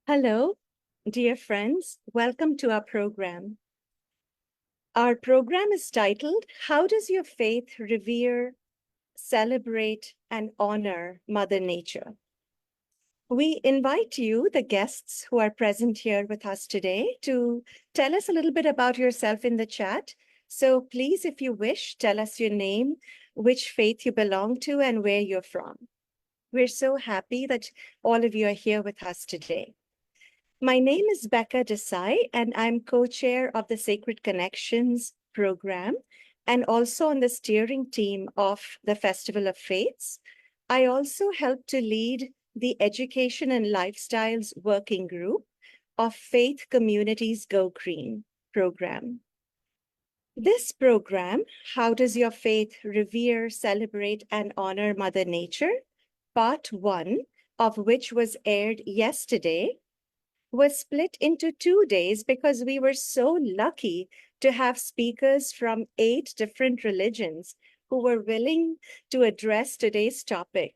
Hello, dear friends. Welcome to our program. Our program is titled, How Does Your Faith Revere, Celebrate, and Honor Mother Nature? We invite you, the guests who are present here with us today, to tell us a little bit about yourself in the chat. So please, if you wish, tell us your name, which faith you belong to, and where you're from. We're so happy that all of you are here with us today. My name is Becca Desai, and I'm co-chair of the Sacred Connections program and also on the steering team of the Festival of Faiths. I also help to lead the Education and Lifestyles Working Group of Faith Communities Go Green program. This program, How Does Your Faith Revere, Celebrate, and Honor Mother Nature, part 1 of which was aired yesterday, was split into 2 days because we were so lucky to have speakers from 8 different religions who were willing to address today's topic.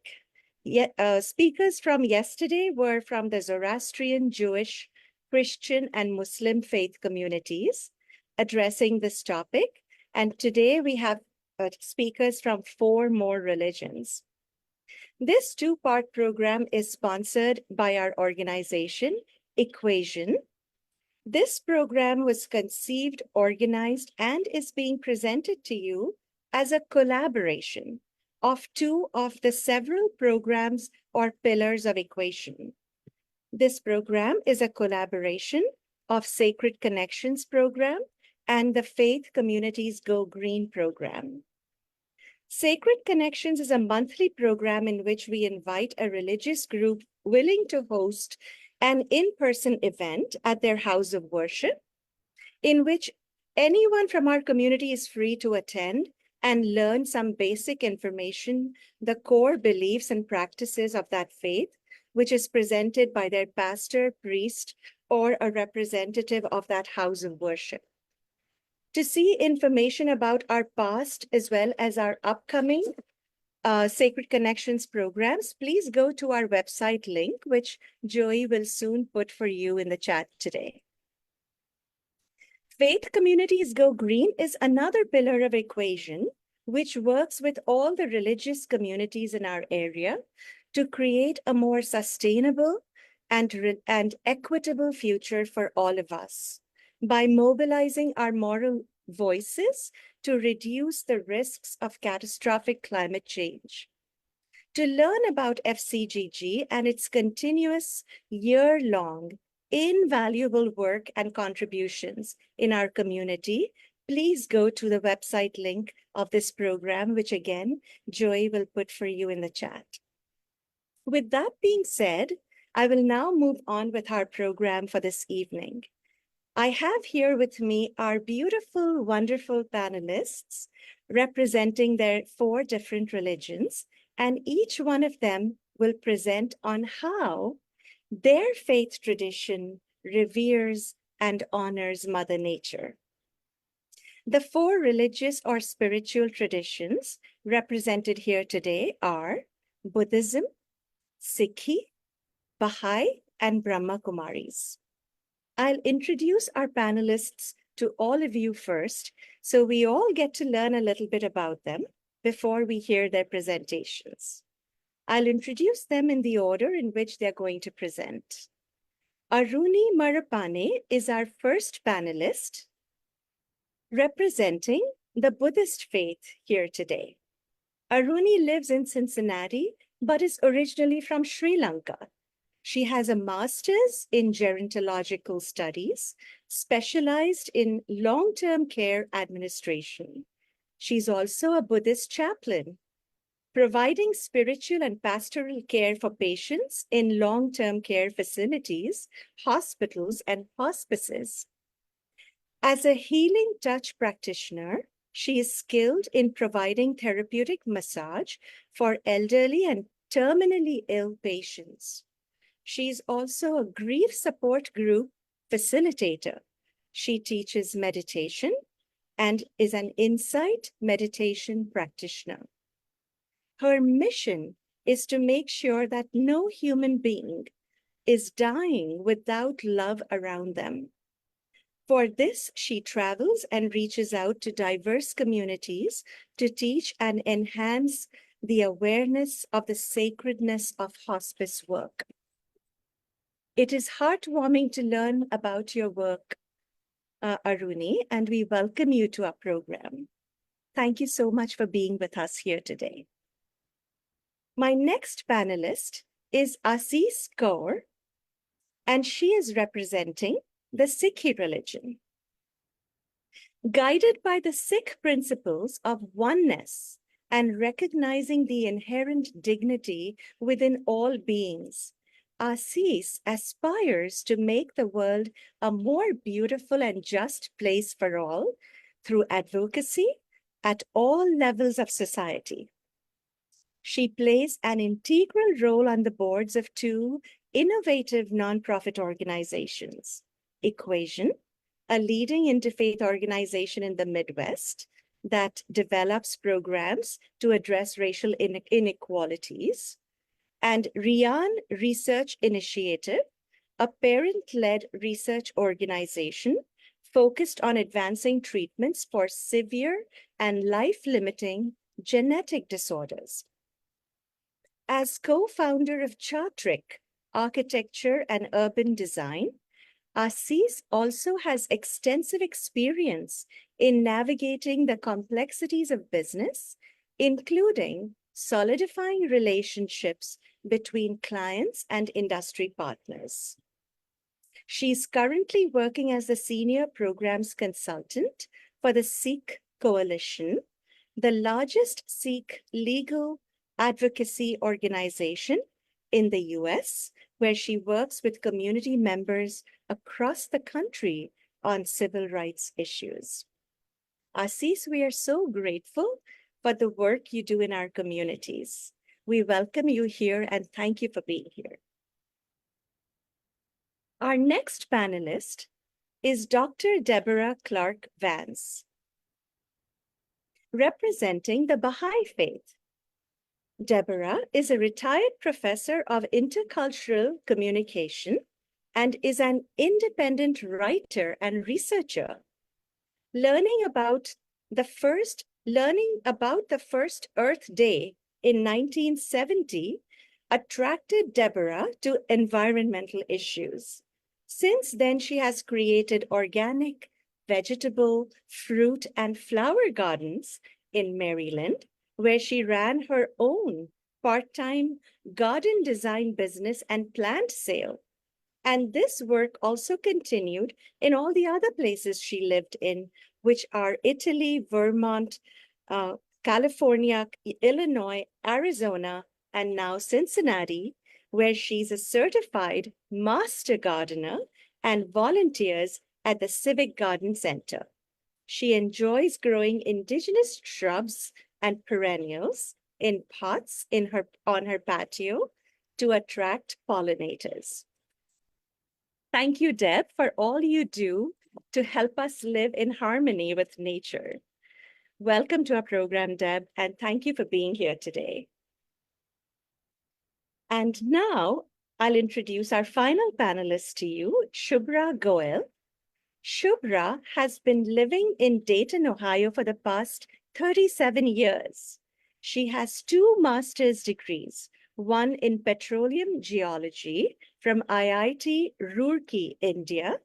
Speakers from yesterday were from the Zoroastrian, Jewish, Christian, and Muslim faith communities addressing this topic. And today we have speakers from 4 more religions. This 2-part program is sponsored by our organization, Equation. This program was conceived, organized, and is being presented to you as a collaboration of 2 of the several programs or pillars of Equation. This program is a collaboration of Sacred Connections program and the Faith Communities Go Green program. Sacred Connections is a monthly program in which we invite a religious group willing to host an in-person event at their house of worship, in which anyone from our community is free to attend and learn some basic information, the core beliefs and practices of that faith, which is presented by their pastor, priest, or a representative of that house of worship. To see information about our past as well as our upcoming Sacred Connections programs, please go to our website link, which Joey will soon put for you in the chat today. Faith Communities Go Green is another pillar of Equation, which works with all the religious communities in our area to create a more sustainable and equitable future for all of us by mobilizing our moral voices to reduce the risks of catastrophic climate change. To learn about FCGG and its continuous year-long invaluable work and contributions in our community, please go to the website link of this program, which again, Joey will put for you in the chat. With that being said, I will now move on with our program for this evening. I have here with me our beautiful, wonderful panelists representing their 4 different religions, and each one of them will present on how their faith tradition reveres and honors Mother Nature. The 4 religious or spiritual traditions represented here today are Buddhism, Sikhi, Baha'i, and Brahma Kumaris. I'll introduce our panelists to all of you first, so we all get to learn a little bit about them before we hear their presentations. I'll introduce them in the order in which they're going to present. Aruni Marapane is our first panelist, representing the Buddhist faith here today. Aruni lives in Cincinnati, but is originally from Sri Lanka. She has a master's in gerontological studies, specialized in long-term care administration. She's also a Buddhist chaplain, providing spiritual and pastoral care for patients in long-term care facilities, hospitals, and hospices. As a healing touch practitioner, she is skilled in providing therapeutic massage for elderly and terminally ill patients. She's also a grief support group facilitator. She teaches meditation and is an insight meditation practitioner. Her mission is to make sure that no human being is dying without love around them. For this, she travels and reaches out to diverse communities to teach and enhance the awareness of the sacredness of hospice work. It is heartwarming to learn about your work, Aruni, and we welcome you to our program. Thank you so much for being with us here today. My next panelist is Asis Kaur, and she is representing the Sikhi religion. Guided by the Sikh principles of oneness and recognizing the inherent dignity within all beings, Asis aspires to make the world a more beautiful and just place for all through advocacy at all levels of society. She plays an integral role on the boards of two innovative nonprofit organizations, Equation, a leading interfaith organization in the Midwest that develops programs to address racial inequalities, and Rian Research Initiative, a parent-led research organization focused on advancing treatments for severe and life-limiting genetic disorders. As co-founder of Chartrick Architecture and Urban Design, Asis also has extensive experience in navigating the complexities of business, including solidifying relationships between clients and industry partners. She's currently working as the Senior Programs Consultant for the Sikh Coalition, the largest Sikh legal advocacy organization in the US, where she works with community members across the country on civil rights issues. Asis, we are so grateful for the work you do in our communities. We welcome you here and thank you for being here. Our next panelist is Dr. Deborah Clark Vance, representing the Baha'i Faith. Deborah is a retired professor of intercultural communication and is an independent writer and researcher. Learning about the first Earth Day in 1970 attracted Deborah to environmental issues. Since then, she has created organic, vegetable, fruit, and flower gardens in Maryland, where she ran her own part-time garden design business and plant sale. And this work also continued in all the other places she lived in, which are Italy, Vermont, California, Illinois, Arizona, and now Cincinnati, where she's a certified master gardener and volunteers at the Civic Garden Center. She enjoys growing indigenous shrubs and perennials in pots on her patio to attract pollinators. Thank you, Deb, for all you do to help us live in harmony with nature. Welcome to our program, Deb, and thank you for being here today. And now I'll introduce our final panelist to you, Shubhra Goel. Shubhra has been living in Dayton, Ohio for the past 37 years. She has 2 master's degrees, one in petroleum geology from IIT Roorkee, India,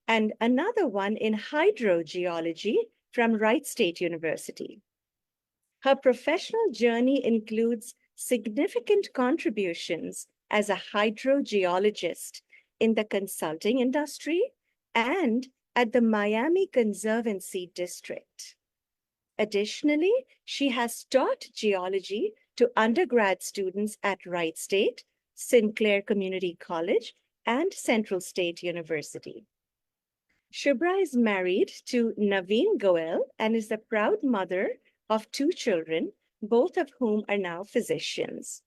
and another one in hydrogeology from Wright State University. Her professional journey includes significant contributions as a hydrogeologist in the consulting industry and at the Miami Conservancy District. Additionally, she has taught geology to undergrad students at Wright State, Sinclair Community College, and Central State University. Shubhra is married to Naveen Goel and is the proud mother of 2 children, both of whom are now physicians.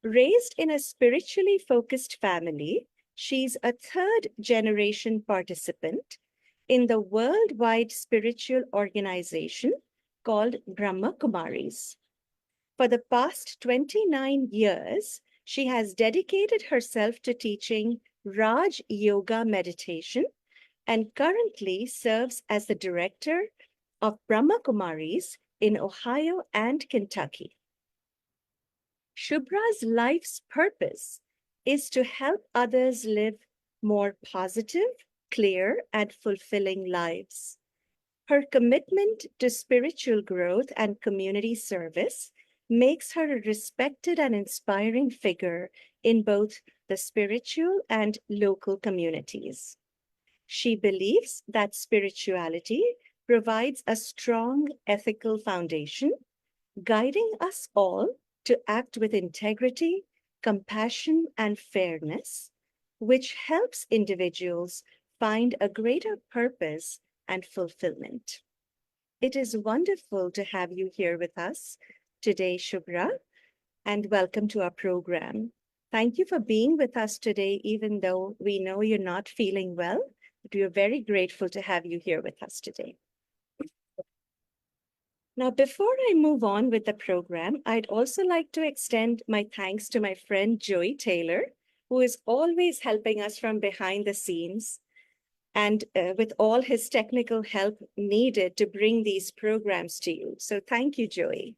Raised in a spiritually focused family, she's a 3rd-generation participant in the worldwide spiritual organization called Brahma Kumaris. For the past 29 years, She has dedicated herself to teaching Raj Yoga meditation and currently serves as the director of Brahma Kumaris in Ohio and Kentucky. Shubhra's life's purpose is to help others live more positive, clear, and fulfilling lives. Her commitment to spiritual growth and community service makes her a respected and inspiring figure in both the spiritual and local communities. She believes that spirituality provides a strong ethical foundation, guiding us all to act with integrity, compassion, and fairness, which helps individuals find a greater purpose and fulfillment. It is wonderful to have you here with us today, Shubhra, and welcome to our program. Thank you for being with us today, even though we know you're not feeling well, but we are very grateful to have you here with us today. Now, before I move on with the program, I'd also like to extend my thanks to my friend Joey Taylor, who is always helping us from behind the scenes and with all his technical help needed to bring these programs to you. So thank you, Joey.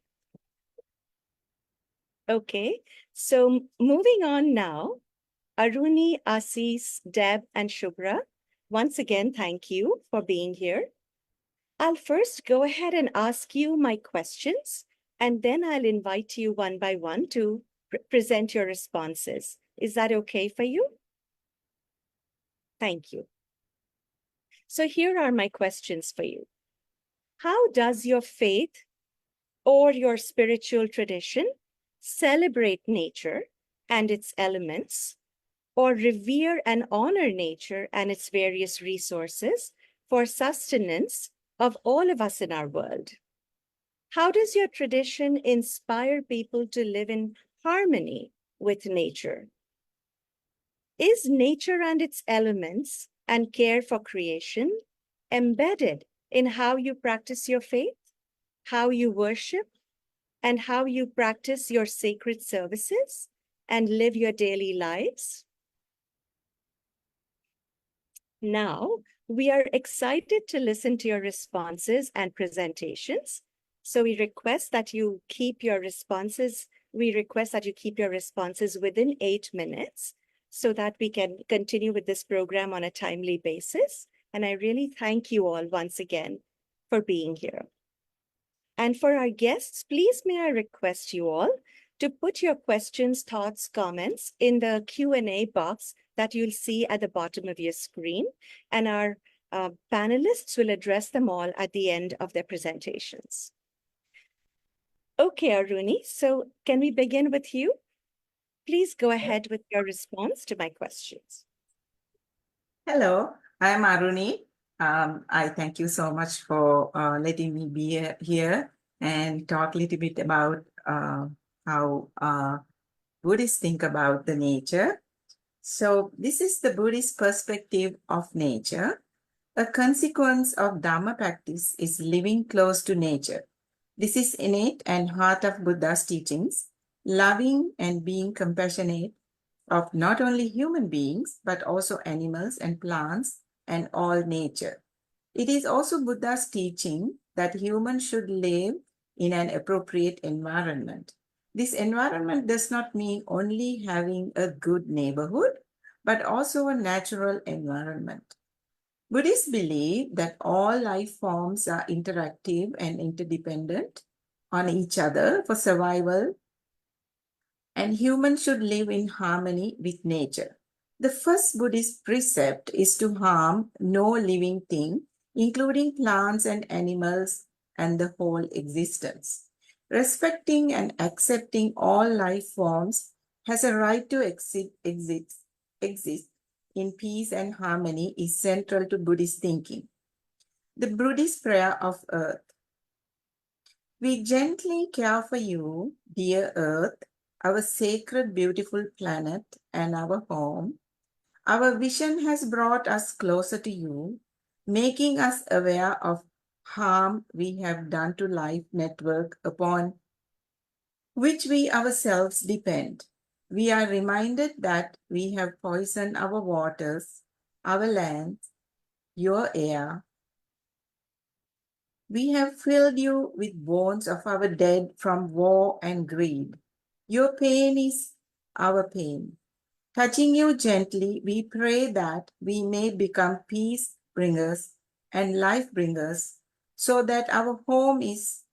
Okay, so moving on now, Aruni, Asis, Deb, and Shubhra, once again, thank you for being here. I'll first go ahead and ask you my questions, and then I'll invite you one by one to present your responses. Is that okay for you? Thank you. So here are my questions for you. How does your faith or your spiritual tradition celebrate nature and its elements, or revere and honor nature and its various resources for sustenance of all of us in our world? How does your tradition inspire people to live in harmony with nature? Is nature and its elements and care for creation embedded in how you practice your faith, how you worship, and how you practice your sacred services and live your daily lives? Now, we are excited to listen to your responses and presentations. So we request that you keep your responses within 8 minutes so that we can continue with this program on a timely basis. And I really thank you all once again for being here. And for our guests, please may I request you all to put your questions, thoughts, comments in the Q&A box that you'll see at the bottom of your screen. And our panelists will address them all at the end of their presentations. Okay, Aruni, so can we begin with you? Please go ahead with your response to my questions. Hello, I'm Aruni. I thank you so much for letting me be here and talk a little bit about how Buddhists think about the nature. So this is the Buddhist perspective of nature. A consequence of Dharma practice is living close to nature. This is innate and heart of Buddha's teachings, loving and being compassionate of not only human beings, but also animals and plants and all nature. It is also Buddha's teaching that humans should live in an appropriate environment. This environment does not mean only having a good neighborhood, but also a natural environment. Buddhists believe that all life forms are interactive and interdependent on each other for survival, and humans should live in harmony with nature. The first Buddhist precept is to harm no living thing, including plants and animals and the whole existence. Respecting and accepting all life forms has a right to exist in peace and harmony is central to Buddhist thinking. The Buddhist prayer of earth. We gently care for you, dear earth, our sacred, beautiful planet and our home. Our vision has brought us closer to you, making us aware of harm we have done to life network upon which we ourselves depend. we are reminded that we have poisoned our waters, our lands, your air. We have filled you with bones of our dead from war and greed. Your pain is our pain. Touching you gently, we pray that we may become peace bringers and life bringers, so that our home is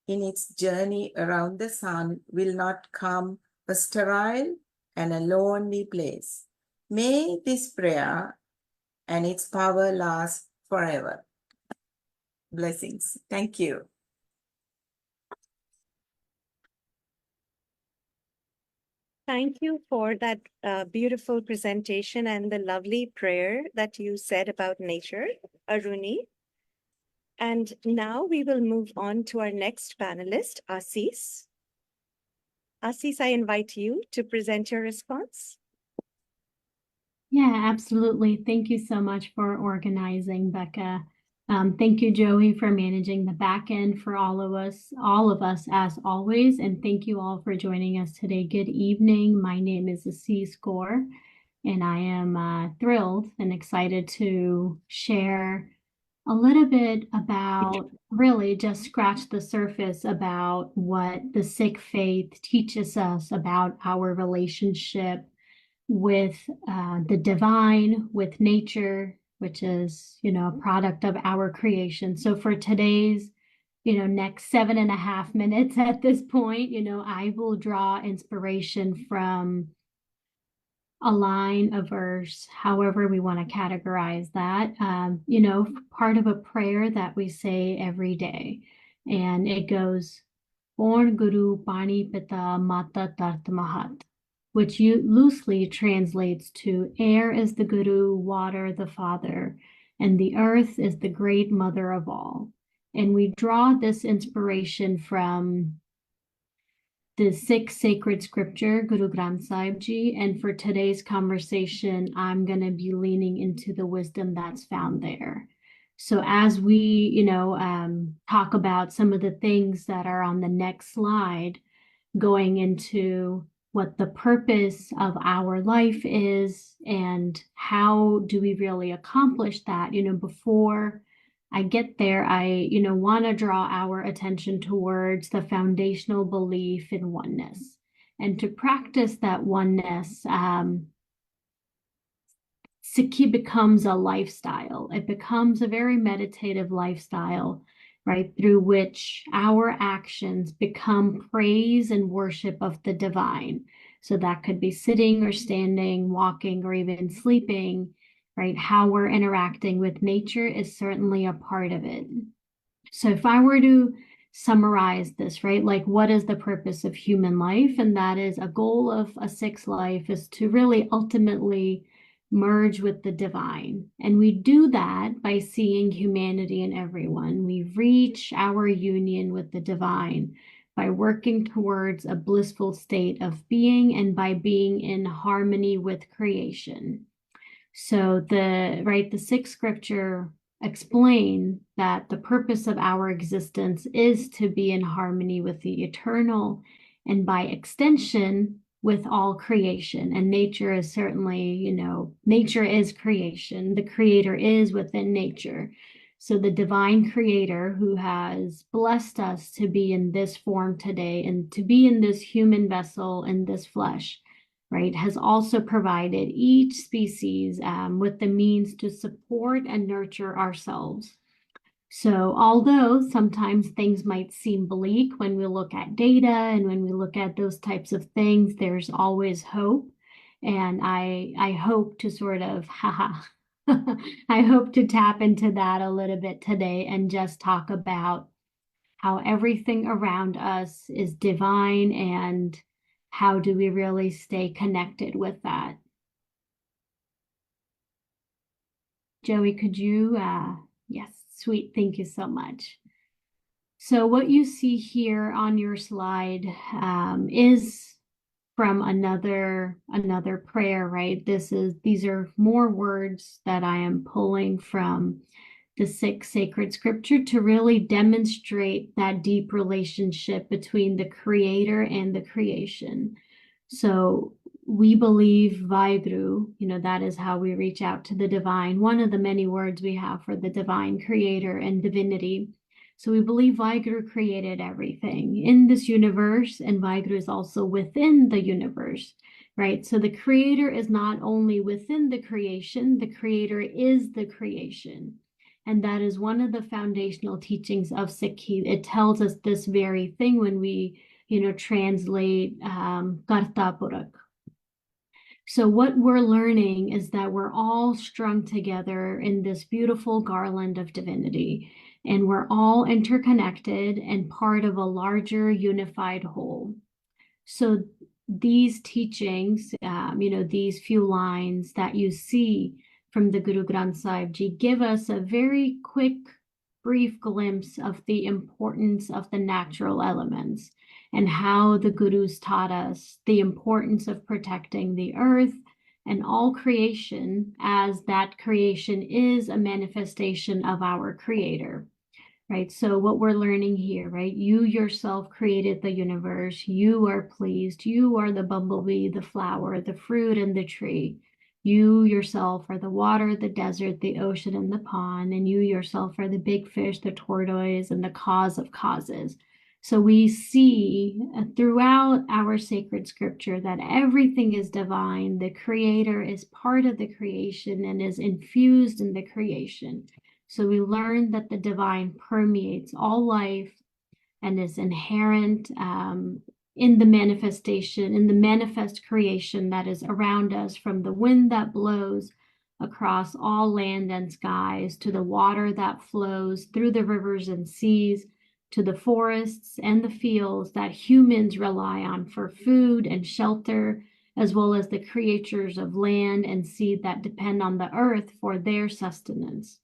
in its journey around the sun will not come a sterile and a lonely place. May this prayer and its power last forever. Blessings. Thank you. Thank you for that beautiful presentation and the lovely prayer that you said about nature, Aruni. And now we will move on to our next panelist, Assis. Assis, I invite you to present your response. Yeah, absolutely. Thank you so much for organizing, Becca. Thank you, Joey, for managing the back end for all of us as always. And thank you all for joining us today. Good evening. My name is Assis Gore, and I am thrilled and excited to share a little bit about, really just scratch the surface about what the Sikh faith teaches us about our relationship with the divine, with nature, which is, a product of our creation. So for today's, next 7.5 minutes at this point, I will draw inspiration from a line, a verse, however we want to categorize that, part of a prayer that we say every day. And it goes, Born Guru Pani Pita Mata Tat Mahat, which loosely translates to air is the Guru, water the Father, and the earth is the great mother of all. And we draw this inspiration from the Sikh sacred scripture, Guru Granth Sahib Ji. And for today's conversation, I'm going to be leaning into the wisdom that's found there. So as we, talk about some of the things that are on the next slide, going into what the purpose of our life is and how do we really accomplish that, before I get there, I, want to draw our attention towards the foundational belief in oneness. And to practice that oneness, Sikhi becomes a lifestyle. It becomes a very meditative lifestyle, right? Through which our actions become praise and worship of the divine. So that could be sitting or standing, walking, or even sleeping, right? How we're interacting with nature is certainly a part of it. So if I were to summarize this, right? Like, what is the purpose of human life? And that is a goal of a Sikh's life is to really ultimately merge with the divine. And we do that by seeing humanity in everyone. We reach our union with the divine by working towards a blissful state of being and by being in harmony with creation. So the Sikh scripture explain that the purpose of our existence is to be in harmony with the eternal and by extension with all creation. And nature is certainly, nature is creation. The creator is within nature. So the divine creator who has blessed us to be in this form today and to be in this human vessel in this flesh, right, has also provided each species with the means to support and nurture ourselves. So although sometimes things might seem bleak when we look at data and when we look at those types of things, there's always hope. And I hope to sort of, I hope to tap into that a little bit today and just talk about how everything around us is divine and how do we really stay connected with that? Joey, could you, yes, sweet, thank you so much. So what you see here on your slide is from another prayer, right? These are more words that I am pulling from the Sikh sacred scripture to really demonstrate that deep relationship between the creator and the creation. So we believe Vaheguru, that is how we reach out to the divine, one of the many words we have for the divine creator and divinity. So we believe Vaheguru created everything in this universe, and Vaheguru is also within the universe, right? So the creator is not only within the creation, the creator is the creation. And that is one of the foundational teachings of Sikhi. It tells us this very thing when we translate Karta Purak. So what we're learning is that we're all strung together in this beautiful garland of divinity, and we're all interconnected and part of a larger unified whole. So these teachings, these few lines that you see from the Guru Granth Sahib Ji give us a very quick, brief glimpse of the importance of the natural elements and how the Gurus taught us the importance of protecting the earth and all creation, as that creation is a manifestation of our Creator. Right. So what we're learning here, right? You yourself created the universe. You are pleased. You are the bumblebee, the flower, the fruit, and the tree. You yourself are the water, the desert, the ocean, and the pond. And you yourself are the big fish, the tortoise, and the cause of causes. So we see throughout our sacred scripture that everything is divine. The creator is part of the creation and is infused in the creation. So we learn that the divine permeates all life and is inherent in the manifestation, in the manifest creation that is around us, from the wind that blows across all land and skies, to the water that flows through the rivers and seas, to the forests and the fields that humans rely on for food and shelter, as well as the creatures of land and sea that depend on the earth for their sustenance.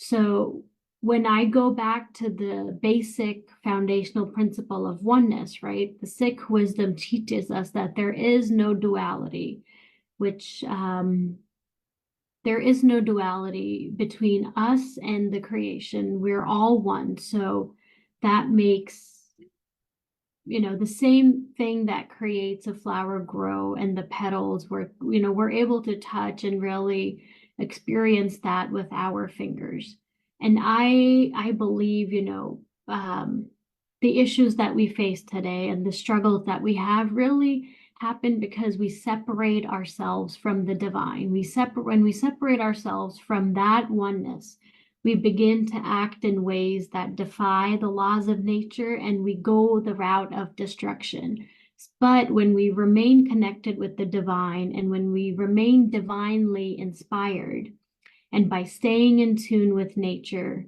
So when I go back to the basic foundational principle of oneness, right, the Sikh wisdom teaches us that there is no duality, which there is no duality between us and the creation. We're all one. So that makes, the same thing that creates a flower grow and the petals, we're able to touch and really experience that with our fingers. And I believe, the issues that we face today and the struggles that we have really happen because we separate ourselves from the divine. When we separate ourselves from that oneness, we begin to act in ways that defy the laws of nature, and we go the route of destruction. But when we remain connected with the divine, and when we remain divinely inspired, and by staying in tune with nature,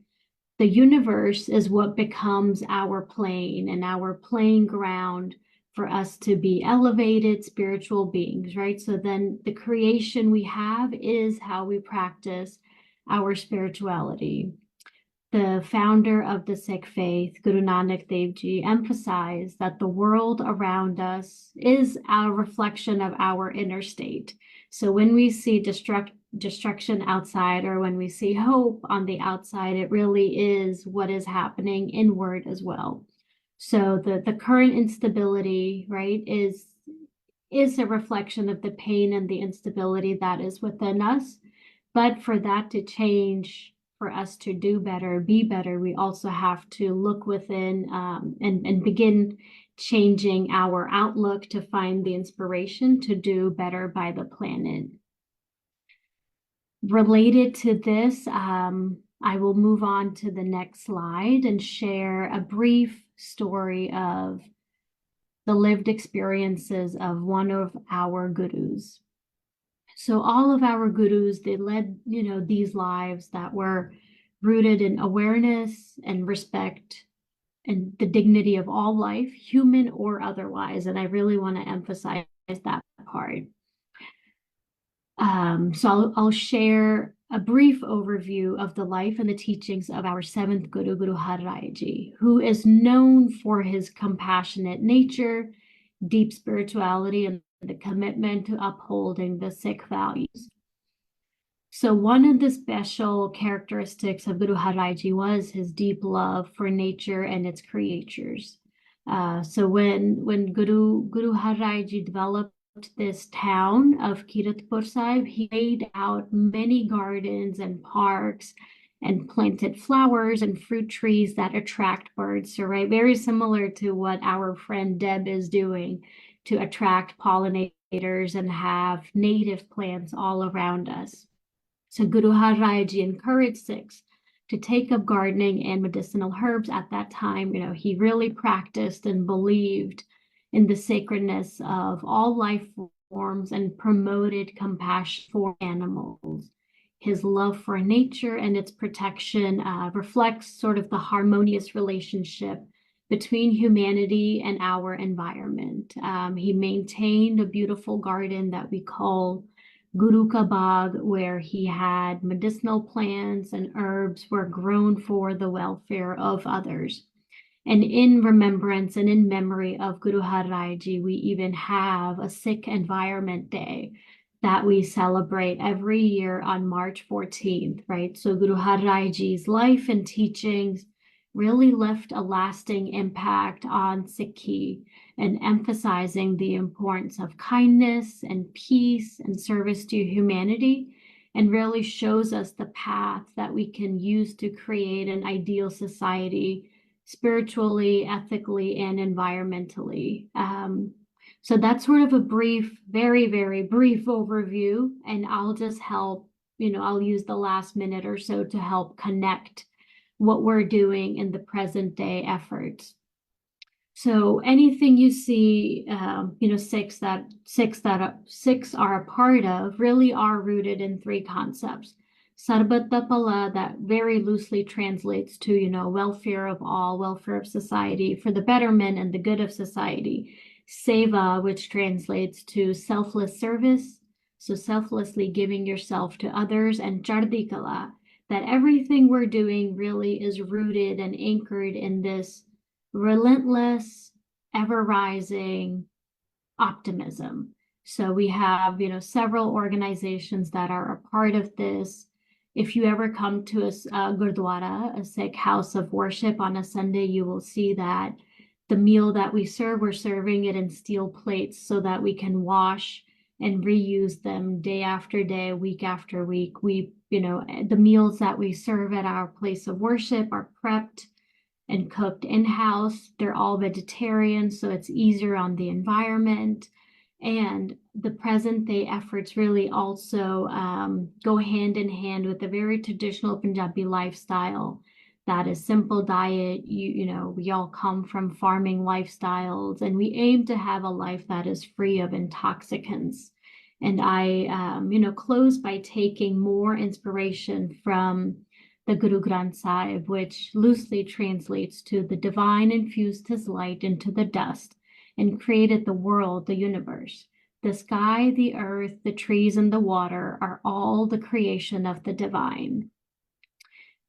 the universe is what becomes our plane and our playing ground for us to be elevated spiritual beings, right? So then the creation we have is how we practice our spirituality. The founder of the Sikh faith, Guru Nanak Dev Ji, emphasized that the world around us is a reflection of our inner state. So when we see destruction outside, or when we see hope on the outside, it really is what is happening inward as well. So the current instability, right, is a reflection of the pain and the instability that is within us. But for that to change, for us to do better, be better, we also have to look within and begin changing our outlook to find the inspiration to do better by the planet. Related to this, I will move on to the next slide and share a brief story of the lived experiences of one of our gurus. So all of our gurus, they led, these lives that were rooted in awareness and respect and the dignity of all life, human or otherwise. And I really want to emphasize that part. So I'll share a brief overview of the life and the teachings of our seventh Guru, Guru Har Rai Ji, who is known for his compassionate nature, deep spirituality, and the commitment to upholding the Sikh values. So one of the special characteristics of Guru Har Rai Ji was his deep love for nature and its creatures. So when Guru Har Rai Ji developed this town of Kiratpur Sahib, he laid out many gardens and parks and planted flowers and fruit trees that attract birds. So, right, very similar to what our friend Deb is doing to attract pollinators and have native plants all around us. So Guru Har Rai Ji encouraged Sikhs to take up gardening and medicinal herbs at that time. You know, he really practiced and believed in the sacredness of all life forms and promoted compassion for animals. His love for nature and its protection reflects sort of the harmonious relationship between humanity and our environment. He maintained a beautiful garden that we call Guru Ka Bagh, where he had medicinal plants and herbs were grown for the welfare of others. And in remembrance and in memory of Guru Har Rai Ji, we even have a Sikh Environment Day that we celebrate every year on March 14th, right? So Guru Har Rai Ji's life and teachings really left a lasting impact on Sikhi and emphasizing the importance of kindness and peace and service to humanity, and really shows us the path that we can use to create an ideal society spiritually, ethically, and environmentally. So that's sort of a brief, very, very brief overview, and I'll just help, I'll use the last minute or so to help connect what we're doing in the present day efforts. So anything you see, Sikhs are a part of really are rooted in three concepts. Sarbat Pala, that very loosely translates to, welfare of all, welfare of society, for the betterment and the good of society. Seva, which translates to selfless service, so selflessly giving yourself to others, and Chardikala, that everything we're doing really is rooted and anchored in this relentless, ever-rising optimism. So we have, several organizations that are a part of this. If you ever come to a Gurdwara, a Sikh house of worship on a Sunday, you will see that the meal that we serve, we're serving it in steel plates so that we can wash and reuse them day after day, week after week. The meals that we serve at our place of worship are prepped and cooked in-house. They're all vegetarian, so it's easier on the environment. And the present day efforts really also go hand in hand with a very traditional Punjabi lifestyle. That is simple diet. We all come from farming lifestyles, and we aim to have a life that is free of intoxicants. And I, close by taking more inspiration from the Guru Granth Sahib, which loosely translates to the divine infused his light into the dust and created the world, the universe. The sky, the earth, the trees, and the water are all the creation of the divine.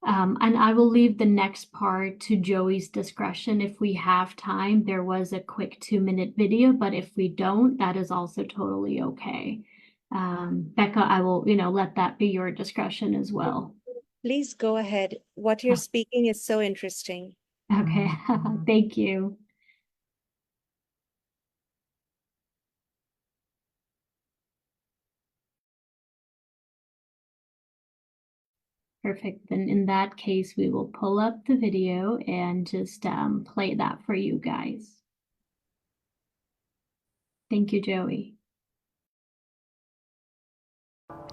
And I will leave the next part to Joey's discretion. If we have time, there was a quick 2-minute video, but if we don't, that is also totally okay. Becca, I will, let that be your discretion as well. Please go ahead. What you're speaking is so interesting. Okay, thank you. Perfect. Then in that case, we will pull up the video and just play that for you guys. Thank you, Joey.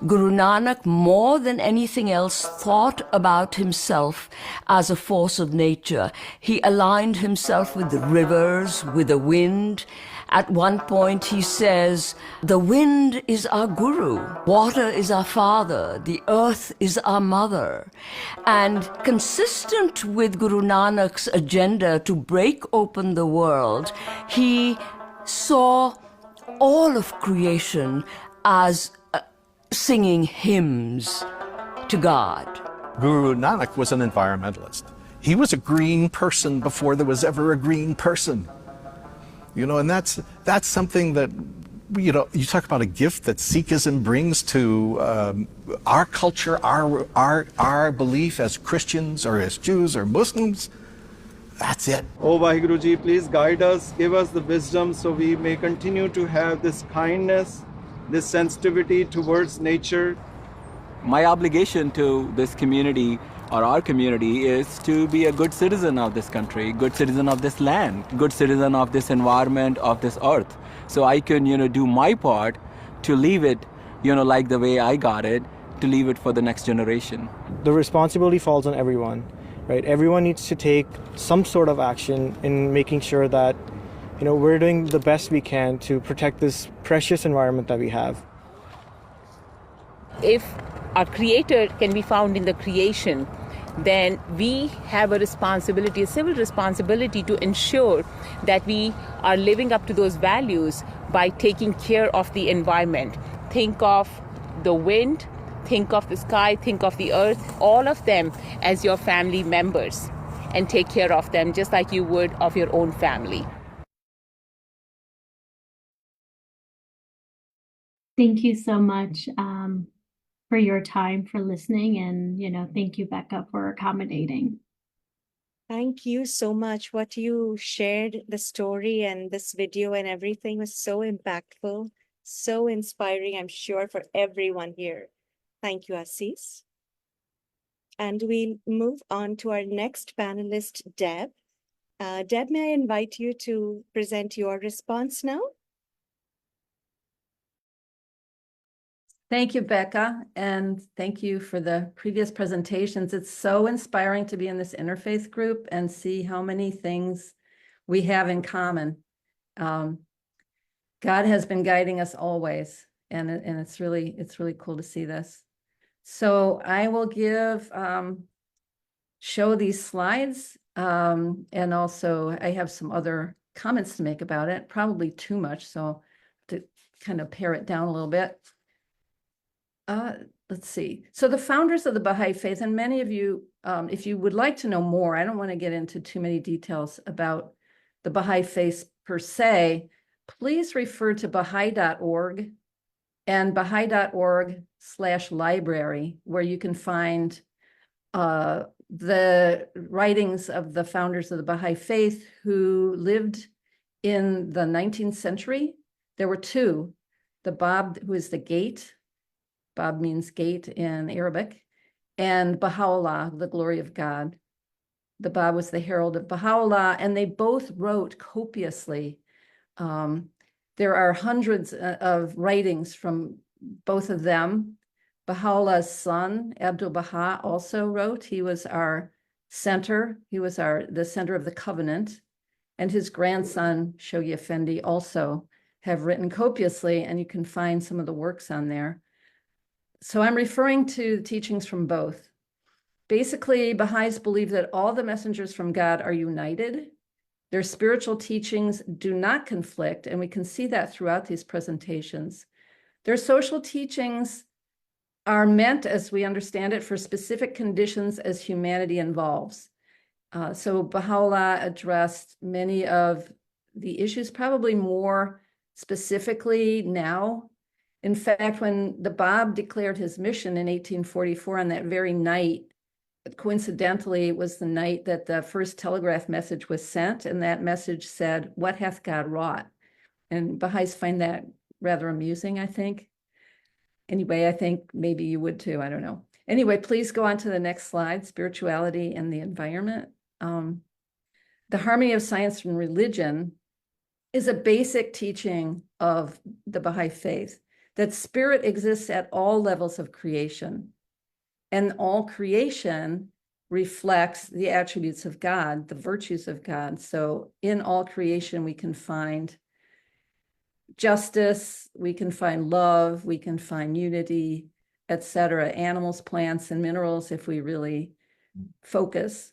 Guru Nanak, more than anything else, thought about himself as a force of nature. He aligned himself with the rivers, with the wind. At one point he says, the wind is our guru, water is our father, the earth is our mother. And consistent with Guru Nanak's agenda to break open the world, he saw all of creation as singing hymns to God. Guru Nanak was an environmentalist. He was a green person before there was ever a green person. And that's something that, you talk about a gift that Sikhism brings to our culture, our belief as Christians or as Jews or Muslims. That's it. Oh Vaheguru Ji, please guide us, give us the wisdom so we may continue to have this kindness, this sensitivity towards nature. My obligation to this community or our community is to be a good citizen of this country, good citizen of this land, good citizen of this environment, of this earth. So I can, do my part to leave it, like the way I got it, to leave it for the next generation. The responsibility falls on everyone, right? Everyone needs to take some sort of action in making sure that, we're doing the best we can to protect this precious environment that we have. If our creator can be found in the creation, then we have a responsibility, a civil responsibility, to ensure that we are living up to those values by taking care of the environment. Think of the wind, think of the sky, think of the earth, all of them as your family members, and take care of them just like you would of your own family. Thank you so much for your time, for listening, and thank you, Becca, for accommodating. Thank you so much. What you shared, the story and this video and everything, was so impactful, so inspiring, I'm sure, for everyone here. Thank you, Assis. And we'll move on to our next panelist, Deb. Deb, may I invite you to present your response now? Thank you, Becca, and thank you for the previous presentations. It's so inspiring to be in this interfaith group and see how many things we have in common. God has been guiding us always, and it's really cool to see this. So I will show these slides, and also I have some other comments to make about it, probably too much, so to kind of pare it down a little bit. Let's see. So the founders of the Baha'i Faith, and many of you, if you would like to know more, I don't want to get into too many details about the Baha'i Faith per se, please refer to Baha'i.org and Baha'i.org/library, where you can find the writings of the founders of the Baha'i Faith who lived in the 19th century. There were two, the Bab, who is the gate. Bab means gate in Arabic, and Baha'u'llah, the glory of God. The Bab was the herald of Baha'u'llah, and they both wrote copiously. There are hundreds of writings from both of them. Baha'u'llah's son, Abdul Baha, also wrote. He was our center. He was the center of the covenant. And his grandson, Shoghi Effendi, also have written copiously, and you can find some of the works on there. So I'm referring to teachings from both. Basically, Baha'is believe that all the messengers from God are united. Their spiritual teachings do not conflict, and we can see that throughout these presentations. Their social teachings are meant, as we understand it, for specific conditions as humanity evolves. So Baha'u'llah addressed many of the issues, probably more specifically now. In fact, when the Bab declared his mission in 1844, on that very night, coincidentally, it was the night that the first telegraph message was sent, and that message said, "What hath God wrought?" And Baha'is find that rather amusing, I think. Anyway, I think maybe you would too, I don't know. Anyway, please go on to the next slide, spirituality and the environment. The harmony of science and religion is a basic teaching of the Baha'i Faith, that spirit exists at all levels of creation, and all creation reflects the attributes of God, the virtues of God. So in all creation, we can find justice, we can find love, we can find unity, etc. Animals, plants, and minerals, if we really focus.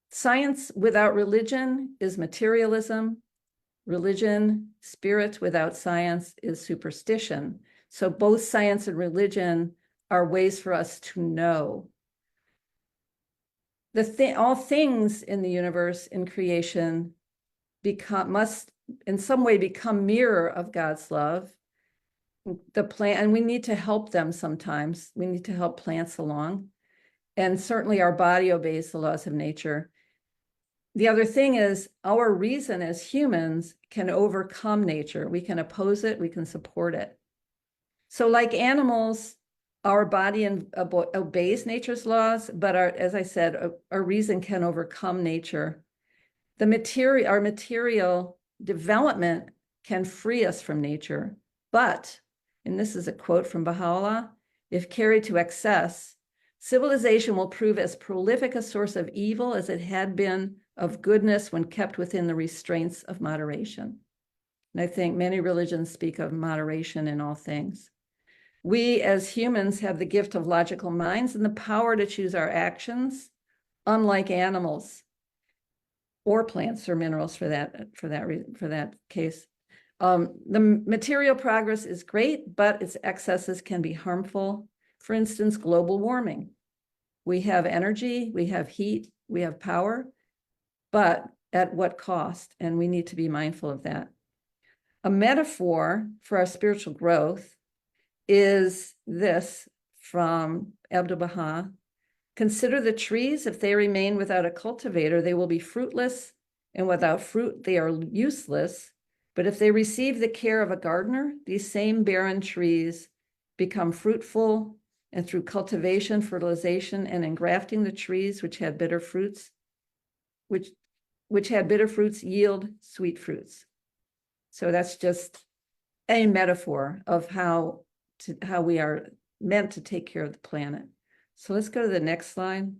Science without religion is materialism. Religion, spirit without science is superstition. So both science and religion are ways for us to know. All things in the universe, in creation, must in some way become mirror of God's love. The plant, and we need to help them sometimes. We need to help plants along. And certainly our body obeys the laws of nature. the other thing is our reason as humans can overcome nature. We can oppose it, we can support it. So like animals, our body obeys nature's laws, but as I said, our reason can overcome nature. Our material development can free us from nature, but, and this is a quote from Baha'u'llah, if carried to excess, civilization will prove as prolific a source of evil as it had been of goodness when kept within the restraints of moderation. And I think many religions speak of moderation in all things. We as humans have the gift of logical minds and the power to choose our actions, unlike animals or plants or minerals for that case. The material progress is great, but its excesses can be harmful. For instance, global warming. We have energy, we have heat, we have power, but at what cost? And we need to be mindful of that. A metaphor for our spiritual growth is this from Abdu'l-Baha. Consider the trees, if they remain without a cultivator, they will be fruitless, and without fruit, they are useless. But if they receive the care of a gardener, these same barren trees become fruitful, and through cultivation, fertilization, and engrafting the trees which had bitter fruits, which had bitter fruits, yield sweet fruits. So that's just a metaphor of how we are meant to take care of the planet. So let's go to the next slide.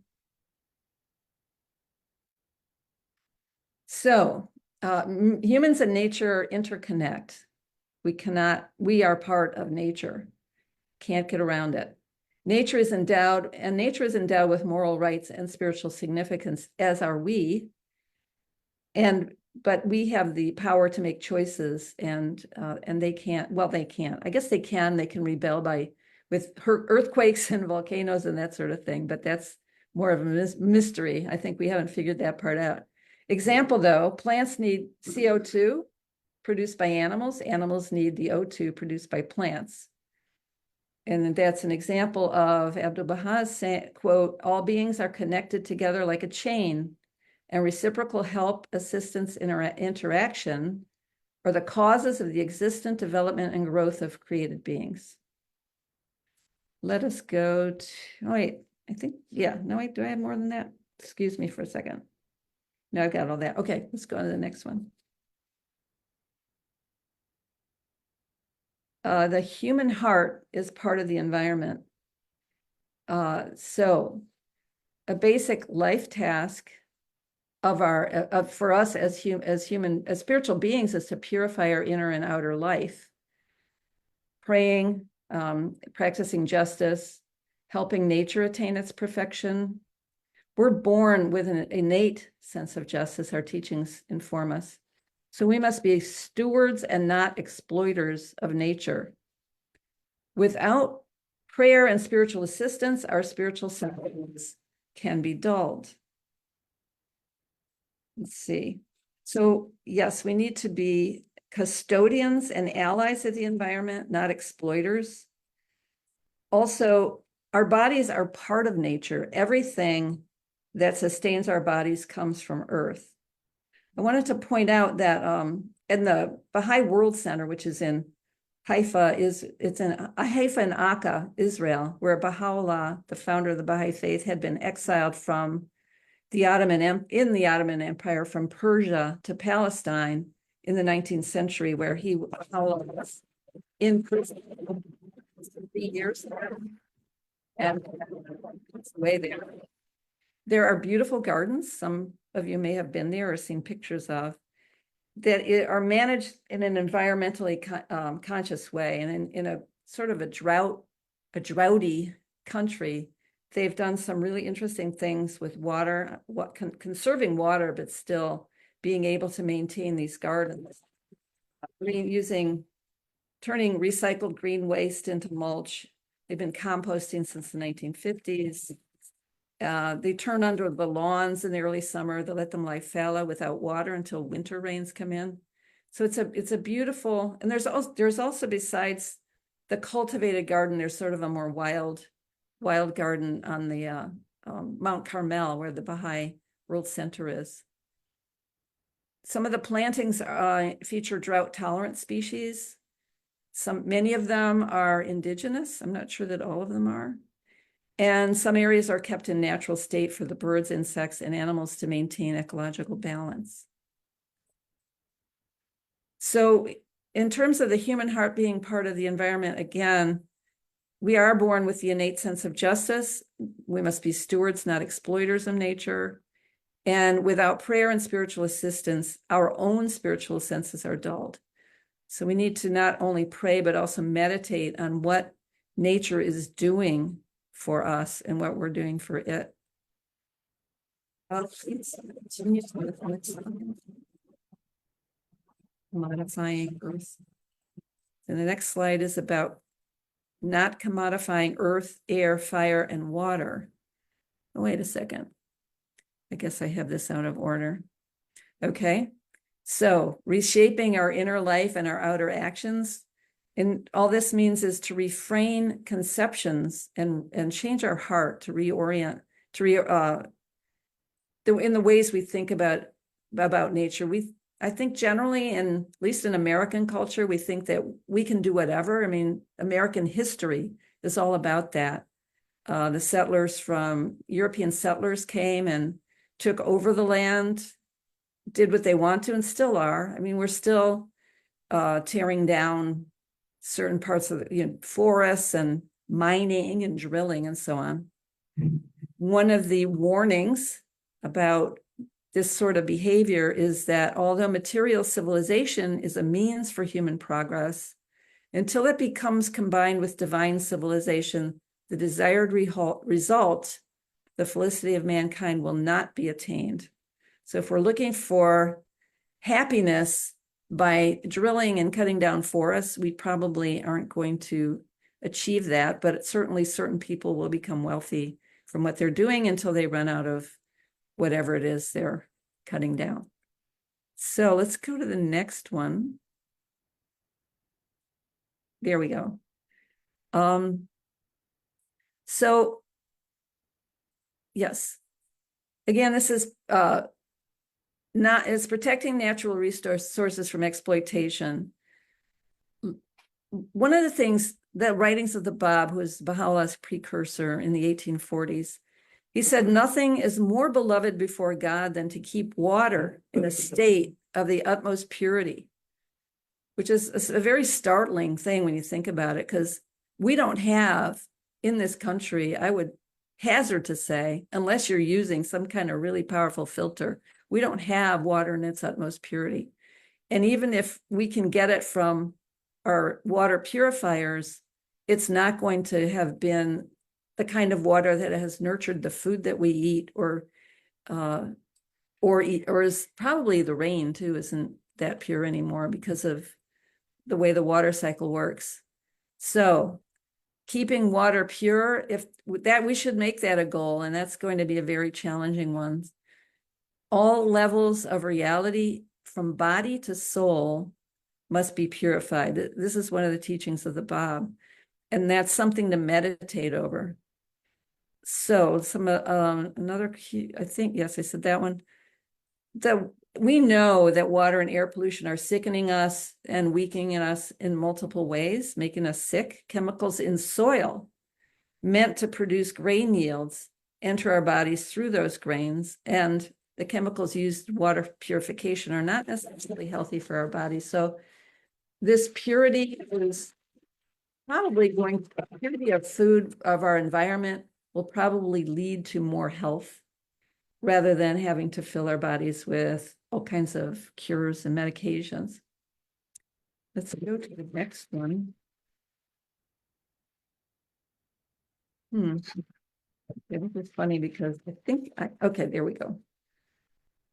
So humans and nature interconnect. We are part of nature. Can't get around it. Nature is endowed with moral rights and spiritual significance, as are we. But we have the power to make choices, and they can't. Well, they can't. I guess they can. They can rebel with earthquakes and volcanoes and that sort of thing. But that's more of a mystery. I think we haven't figured that part out. Example though, plants need CO2 produced by animals. Animals need the O2 produced by plants. And that's an example of Abdu'l-Baha's quote, all beings are connected together like a chain, and reciprocal help, assistance, interaction are the causes of the existent development and growth of created beings. Let us go to, oh wait, I think, yeah, no wait, do I have more than that? Excuse me for a second. No, I've got all that. Okay, let's go on to the next one. The human heart is part of the environment. So a basic life task for us as spiritual beings is to purify our inner and outer life. Praying, practicing justice, helping nature attain its perfection. We're born with an innate sense of justice, our teachings inform us. So we must be stewards and not exploiters of nature. Without prayer and spiritual assistance, our spiritual senses can be dulled. Let's see. So yes, we need to be custodians and allies of the environment, not exploiters. Also, our bodies are part of nature. Everything that sustains our bodies comes from Earth. I wanted to point out that in the Baha'i World Center, which is in Haifa, it's in Haifa and Akka, Israel, where Baha'u'llah, the founder of the Baha'i faith, had been exiled from the Ottoman Empire from Persia to Palestine in the 19th century, where Baha'u'llah was in prison for 3 years, and it's way there. There are beautiful gardens. Some of you may have been there or seen pictures of, that are managed in an environmentally conscious way. And in a sort of a droughty country, they've done some really interesting things with water, conserving water, but still being able to maintain these gardens. Turning recycled green waste into mulch. They've been composting since the 1950s. They turn under the lawns in the early summer. They let them lie fallow without water until winter rains come in. So it's a beautiful, and there's also besides the cultivated garden, there's sort of a more wild garden on the Mount Carmel, where the Baha'i World Center is. some of the plantings feature drought-tolerant species. Many of them are indigenous. I'm not sure that all of them are. And some areas are kept in natural state for the birds, insects, and animals to maintain ecological balance. So in terms of the human heart being part of the environment, again, we are born with the innate sense of justice. We must be stewards, not exploiters of nature. And without prayer and spiritual assistance, our own spiritual senses are dulled. So we need to not only pray, but also meditate on what nature is doing for us and what we're doing for it. Modifying earth. And the next slide is about not commodifying earth, air, fire, and water. Oh, wait a second. I guess I have this out of order. Okay. So reshaping our inner life and our outer actions. And all this means is to refrain conceptions and change our heart, to reorient, in the ways we think about nature. I think generally, and at least in American culture, we think that we can do whatever. I mean, American history is all about that. European settlers came and took over the land, did what they want to, and still are. I mean, we're still tearing down certain parts of the forests and mining and drilling and so on. One of the warnings about this sort of behavior is that although material civilization is a means for human progress, until it becomes combined with divine civilization, the desired result, the felicity of mankind, will not be attained. So if we're looking for happiness by drilling and cutting down forests, we probably aren't going to achieve that, but certainly certain people will become wealthy from what they're doing until they run out of whatever it is they're cutting down. So let's go to the next one. There we go. So yes, again, this is it's protecting natural resources from exploitation. One of the things, the writings of the Bab, who was Baha'u'llah's precursor in the 1840s, he said, nothing is more beloved before God than to keep water in a state of the utmost purity, which is a very startling thing when you think about it, because we don't have in this country, I would hazard to say, unless you're using some kind of really powerful filter, we don't have water in its utmost purity. And even if we can get it from our water purifiers, it's not going to have been the kind of water that has nurtured the food that we eat, or is probably the rain too, isn't that pure anymore because of the way the water cycle works. So keeping water pure, we should make that a goal, and that's going to be a very challenging one. All levels of reality, from body to soul, must be purified. This is one of the teachings of the Bab, and that's something to meditate over. So another key, I think, yes, I said that one. We know that water and air pollution are sickening us and weakening us in multiple ways, making us sick. Chemicals in soil meant to produce grain yields enter our bodies through those grains, and the chemicals used in water purification are not necessarily healthy for our bodies. So this purity is probably purity of food, of our environment, will probably lead to more health rather than having to fill our bodies with all kinds of cures and medications. Let's go to the next one. This is funny because okay, there we go.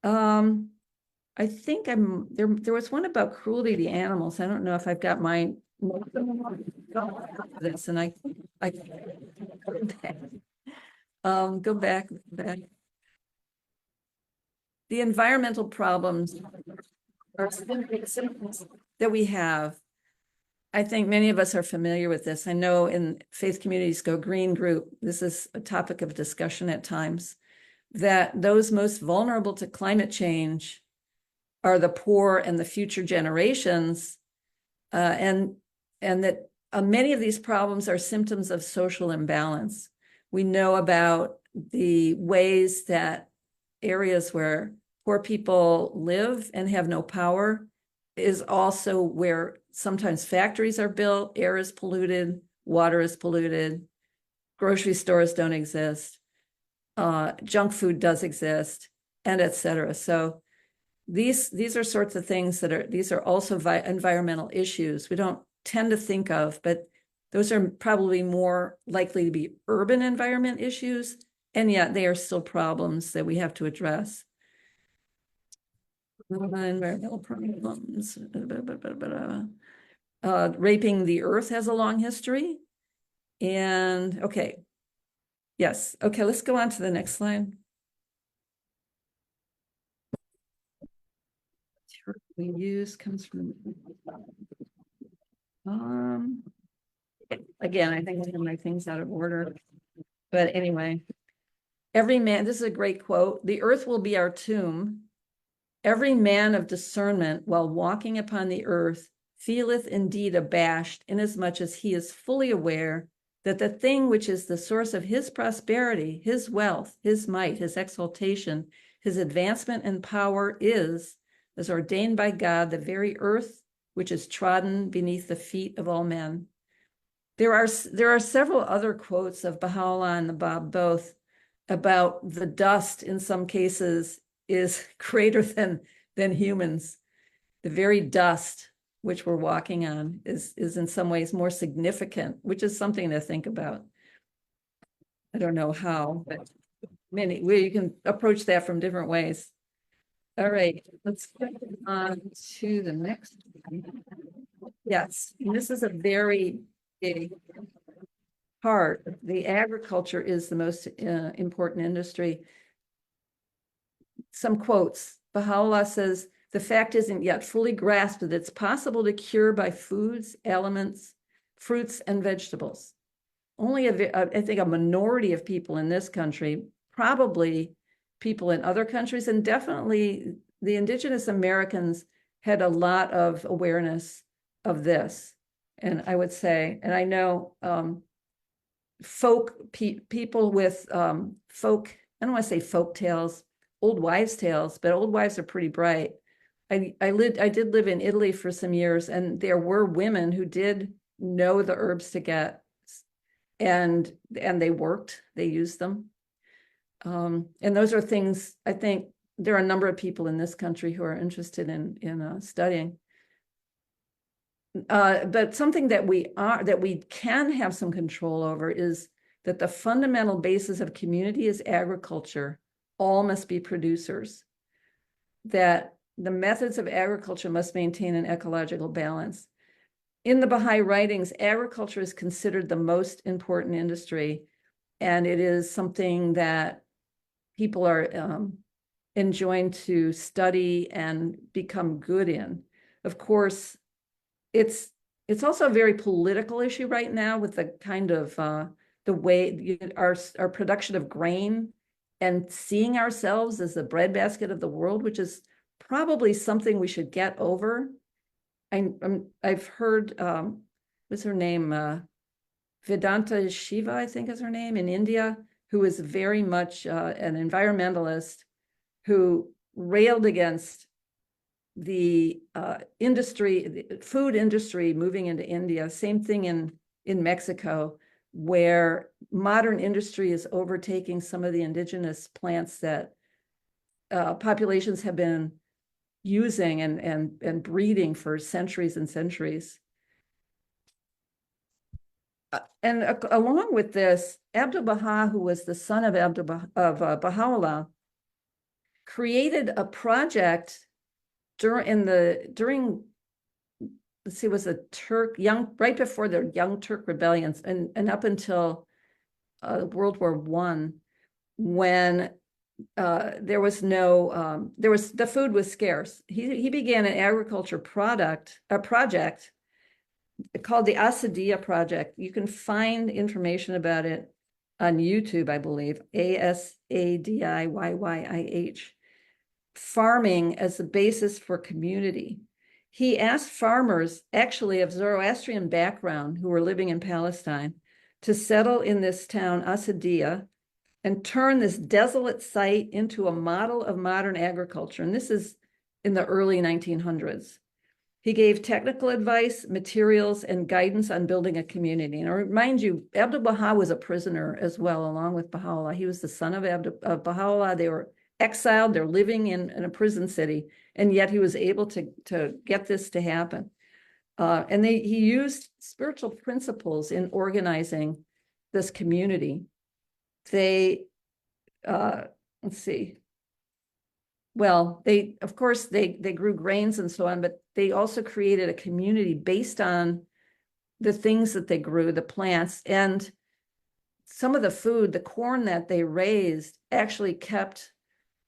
I think there was one about cruelty to animals. I don't know if I've got mine. This, and I go back. The environmental problems are that we have. I think many of us are familiar with this. I know in Faith Communities Go Green group, this is a topic of discussion at times, that those most vulnerable to climate change are the poor and the future generations, and that many of these problems are symptoms of social imbalance. We know about the ways that areas where poor people live and have no power is also where sometimes factories are built, air is polluted, water is polluted, grocery stores don't exist, junk food does exist, and et cetera. So these are sorts of things these are also environmental issues we don't tend to think of, but those are probably more likely to be urban environment issues, and yet they are still problems that we have to address. Environmental problems. Raping the earth has a long history. And okay. Yes. Okay, let's go on to the next slide. We use comes from again, I think I have my things out of order. But anyway, every man, this is a great quote. The earth will be our tomb. Every man of discernment while walking upon the earth feeleth indeed abashed, inasmuch as he is fully aware that the thing which is the source of his prosperity, his wealth, his might, his exaltation, his advancement and power is, as ordained by God, the very earth which is trodden beneath the feet of all men. There are several other quotes of Baha'u'llah and the Bab both about the dust in some cases is greater than humans. The very dust which we're walking on is in some ways more significant, which is something to think about. I don't know how, but you can approach that from different ways. All right, let's get on to the next one. Yes, and this is a very big part. The agriculture is the most important industry. Some quotes. Baha'u'llah says, the fact isn't yet fully grasped that it's possible to cure by foods, elements, fruits, and vegetables. Only, I think, a minority of people in this country, probably people in other countries, and definitely the indigenous Americans had a lot of awareness of this. And I would say, and I know people with folk, I don't want to say folk tales, old wives' tales, but old wives are pretty bright. I did live in Italy for some years, and there were women who did know the herbs to get, and they worked, they used them. And those are things, I think there are a number of people in this country who are interested in studying. But something that we can have some control over is that the fundamental basis of community is agriculture. All must be producers. That the methods of agriculture must maintain an ecological balance. In the Baha'i writings, agriculture is considered the most important industry, and it is something that people are enjoined to study and become good in. Of course, it's also a very political issue right now with the kind of the way our production of grain and seeing ourselves as the breadbasket of the world, which is probably something we should get over. I've heard, what's her name? Vedanta Shiva, I think is her name, in India, who is very much an environmentalist who railed against the food industry moving into India. Same thing in Mexico, where modern industry is overtaking some of the indigenous plants that populations have been using and breeding for centuries and centuries. And along with this, Abdu'l-Baha, who was the son of Baha'u'llah, created a project during let's see, was right before the Young Turk rebellions and up until World War I, when the food was scarce. He began an agriculture project called the Asadiya Project. You can find information about it on YouTube, I believe, ASADIYYIH. farming as the basis for community. He asked farmers, actually of Zoroastrian background, who were living in Palestine, to settle in this town, Asadia, and turn this desolate site into a model of modern agriculture. And this is in the early 1900s. He gave technical advice, materials, and guidance on building a community. And I remind you, Abdu'l-Baha was a prisoner as well, along with Baha'u'llah. He was the son of Baha'u'llah. They were exiled. They're living in a prison city. And yet he was able to get this to happen. And he used spiritual principles in organizing this community. They, let's see. Well, of course, they grew grains and so on, but they also created a community based on the things that they grew, the plants, and some of the food, the corn that they raised actually kept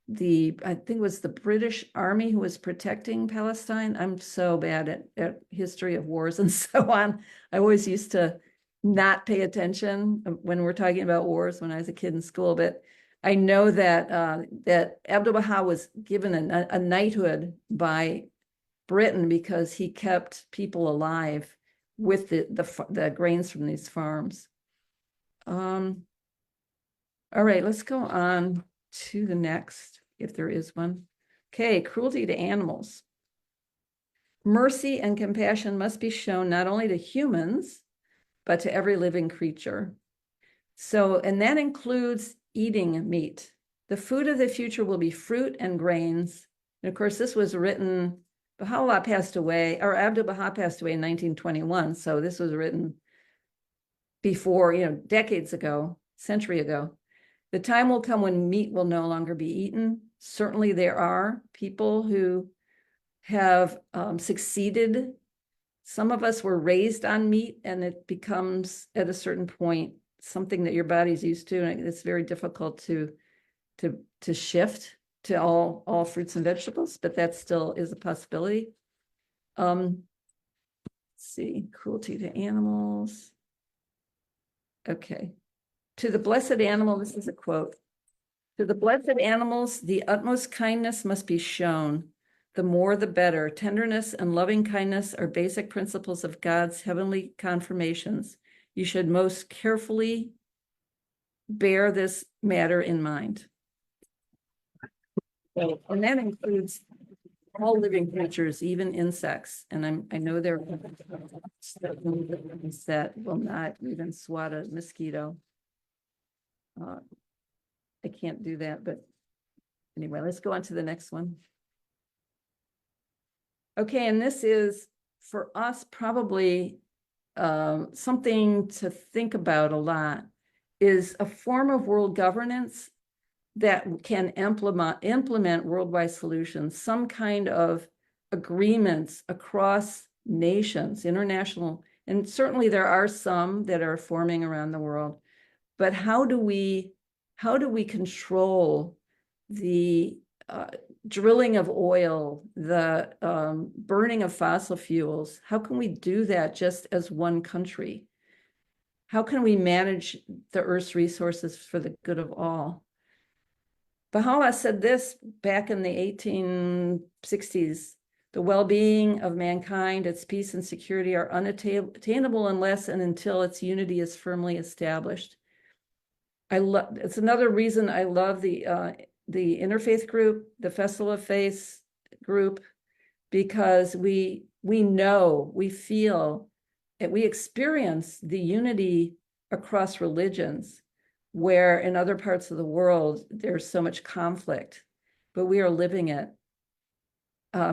I think it was the British Army who was protecting Palestine. I'm so bad at history of wars and so on. I always used to not pay attention when we're talking about wars when I was a kid in school, but I know that that Abdu'l-Baha was given a knighthood by Britain because he kept people alive with the grains from these farms. All right, let's go on to the next, if there is one. Okay, cruelty to animals. Mercy and compassion must be shown not only to humans, but to every living creature. So, and that includes eating meat. The food of the future will be fruit and grains. And of course, this was written, Baha'u'llah passed away, or Abdu'l-Baha passed away in 1921. So this was written before, decades ago, century ago. The time will come when meat will no longer be eaten. Certainly there are people who have succeeded. Some of us were raised on meat, and it becomes at a certain point something that your body's used to, and it's very difficult to shift to all fruits and vegetables, but that still is a possibility. Let's see, cruelty to animals. Okay. To the blessed animal, this is a quote. To the blessed animals, the utmost kindness must be shown. The more, the better. Tenderness and loving kindness are basic principles of God's heavenly confirmations. You should most carefully bear this matter in mind. And that includes all living creatures, even insects. And I know there are things that will not even swat a mosquito. I can't do that, but anyway, let's go on to the next one. Okay, and this is for us probably something to think about a lot, is a form of world governance that can implement worldwide solutions, some kind of agreements across nations, international, and certainly there are some that are forming around the world. But how do we control the drilling of oil, the burning of fossil fuels? How can we do that just as one country? How can we manage the Earth's resources for the good of all? Baha'u'llah said this back in the 1860s, the well-being of mankind, its peace and security are unattainable unless and until its unity is firmly established. It's another reason I love the interfaith group, the Festival of Faith group, because we know, we feel, and we experience the unity across religions, where in other parts of the world, there's so much conflict, but we are living it.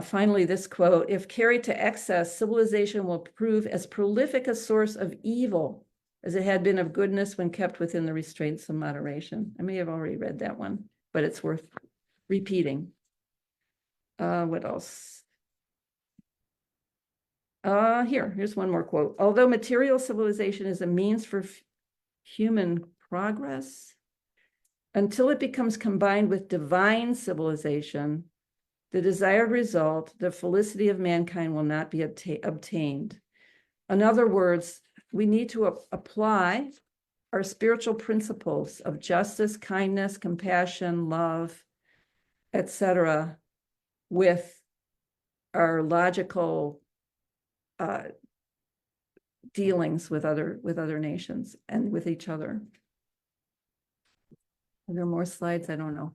Finally, this quote, if carried to excess, civilization will prove as prolific a source of evil as it had been of goodness when kept within the restraints of moderation. I may have already read that one, but it's worth repeating. What else? Here's one more quote. Although material civilization is a means for human progress, until it becomes combined with divine civilization, the desired result, the felicity of mankind, will not be obtained. In other words, we need to apply our spiritual principles of justice, kindness, compassion, love, etc., with our logical dealings with other nations and with each other. Are there more slides? I don't know.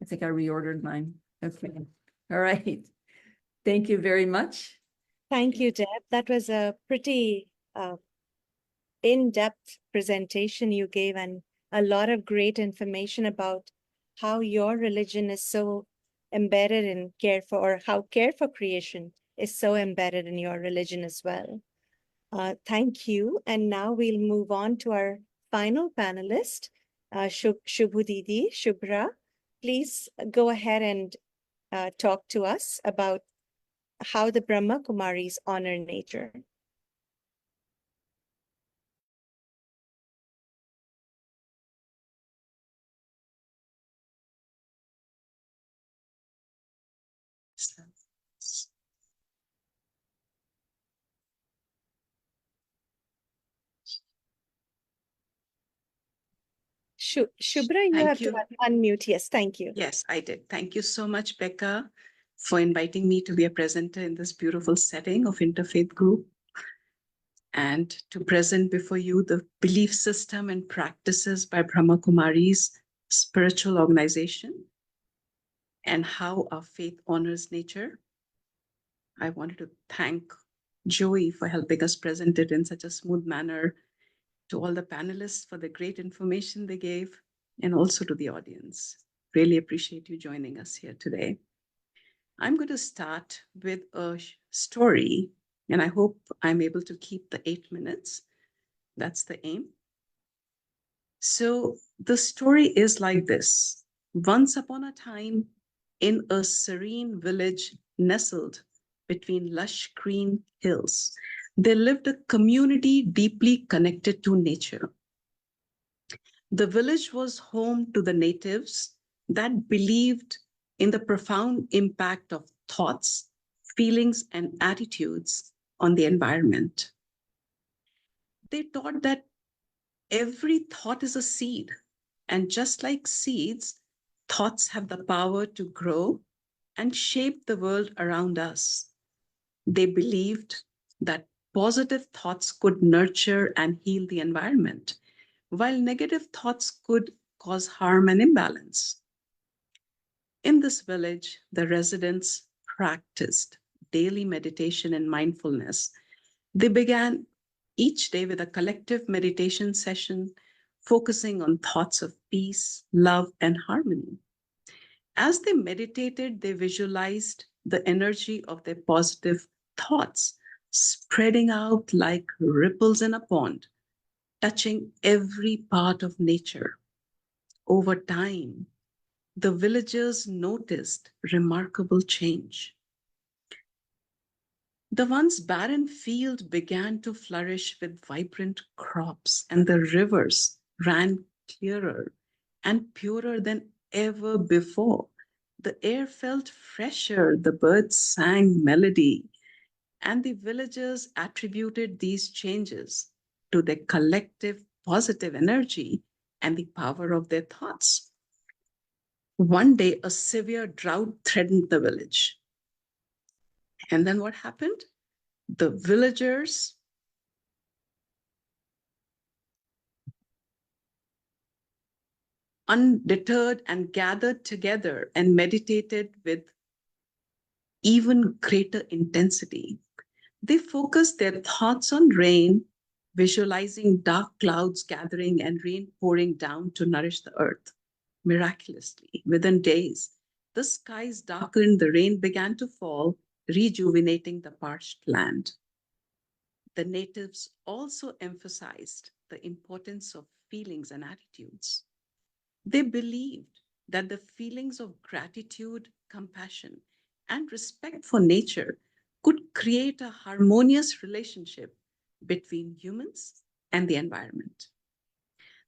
I think I reordered mine. Okay. All right. Thank you very much. Thank you, Deb. That was a pretty in-depth presentation you gave, and a lot of great information about how your religion is so embedded in care for, or how care for creation is so embedded in your religion as well. Thank you. And now we'll move on to our final panelist, Shubhu Didi, Shubhra. Please go ahead and talk to us about how the Brahma Kumaris honor nature. Shubhra, you Thank have you. to unmute. Yes, thank you. Yes, I did. Thank you so much, Becca, for inviting me to be a presenter in this beautiful setting of Interfaith Group and to present before you the belief system and practices by Brahma Kumaris spiritual organization and how our faith honors nature. I wanted to thank Joey for helping us present it in such a smooth manner, to all the panelists for the great information they gave, and also to the audience. Really appreciate you joining us here today. I'm going to start with a story, and I hope I'm able to keep the 8 minutes. That's the aim. So the story is like this. Once upon a time, in a serene village nestled between lush green hills, there lived a community deeply connected to nature. The village was home to the natives that believed in the profound impact of thoughts, feelings, and attitudes on the environment. They taught that every thought is a seed, and just like seeds, thoughts have the power to grow and shape the world around us. They believed that positive thoughts could nurture and heal the environment, while negative thoughts could cause harm and imbalance. In this village, the residents practiced daily meditation and mindfulness. They began each day with a collective meditation session focusing on thoughts of peace, love, and harmony. As they meditated, they visualized the energy of their positive thoughts spreading out like ripples in a pond, touching every part of nature. Over time, the villagers noticed remarkable change. The once barren field began to flourish with vibrant crops, and the rivers ran clearer and purer than ever before. The air felt fresher, the birds sang melody, and the villagers attributed these changes to their collective positive energy and the power of their thoughts. One day, a severe drought threatened the village. And then what happened? The villagers undeterred and gathered together and meditated with even greater intensity. They focused their thoughts on rain, visualizing dark clouds gathering and rain pouring down to nourish the earth. Miraculously, within days, the skies darkened, the rain began to fall, rejuvenating the parched land. The natives also emphasized the importance of feelings and attitudes. They believed that the feelings of gratitude, compassion, and respect for nature could create a harmonious relationship between humans and the environment.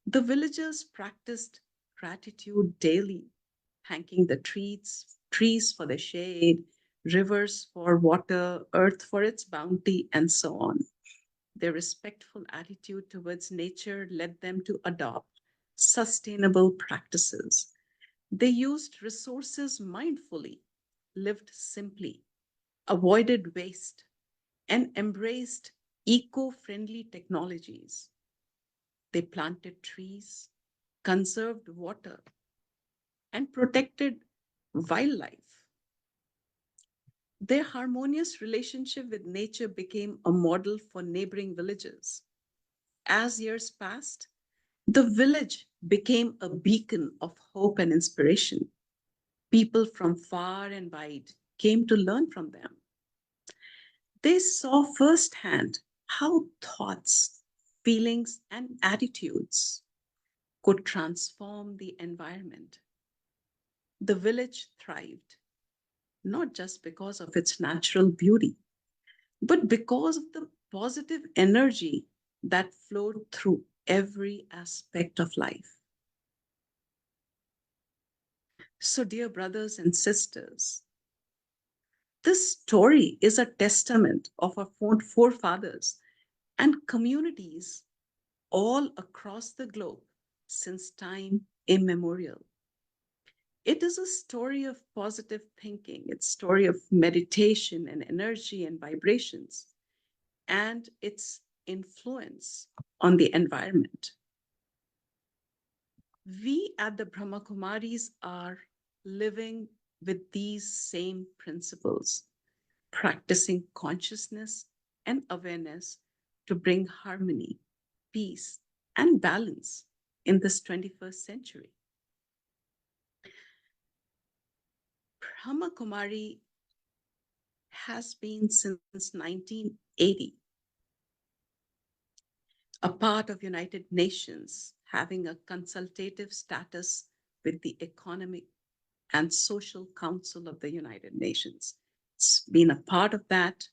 The villagers practiced gratitude daily, thanking the trees for the shade, rivers for water, earth for its bounty, and so on. Their respectful attitude towards nature led them to adopt sustainable practices. They used resources mindfully, lived simply, avoided waste, and embraced eco-friendly technologies. They planted trees, conserved water, and protected wildlife. Their harmonious relationship with nature became a model for neighboring villages. As years passed, the village became a beacon of hope and inspiration. People from far and wide came to learn from them. They saw firsthand how thoughts, feelings, and attitudes could transform the environment. The village thrived, not just because of its natural beauty, but because of the positive energy that flowed through every aspect of life. So, dear brothers and sisters, this story is a testament of our forefathers and communities all across the globe since time immemorial. It is a story of positive thinking. It's a story of meditation and energy and vibrations, and its influence on the environment. We at the Brahma Kumaris are living with these same principles, practicing consciousness and awareness to bring harmony, peace, and balance in this 21st century. Brahma Kumari has been since 1980 a part of United Nations, having a consultative status with the Economic and Social Council of the United Nations. It's been a part of that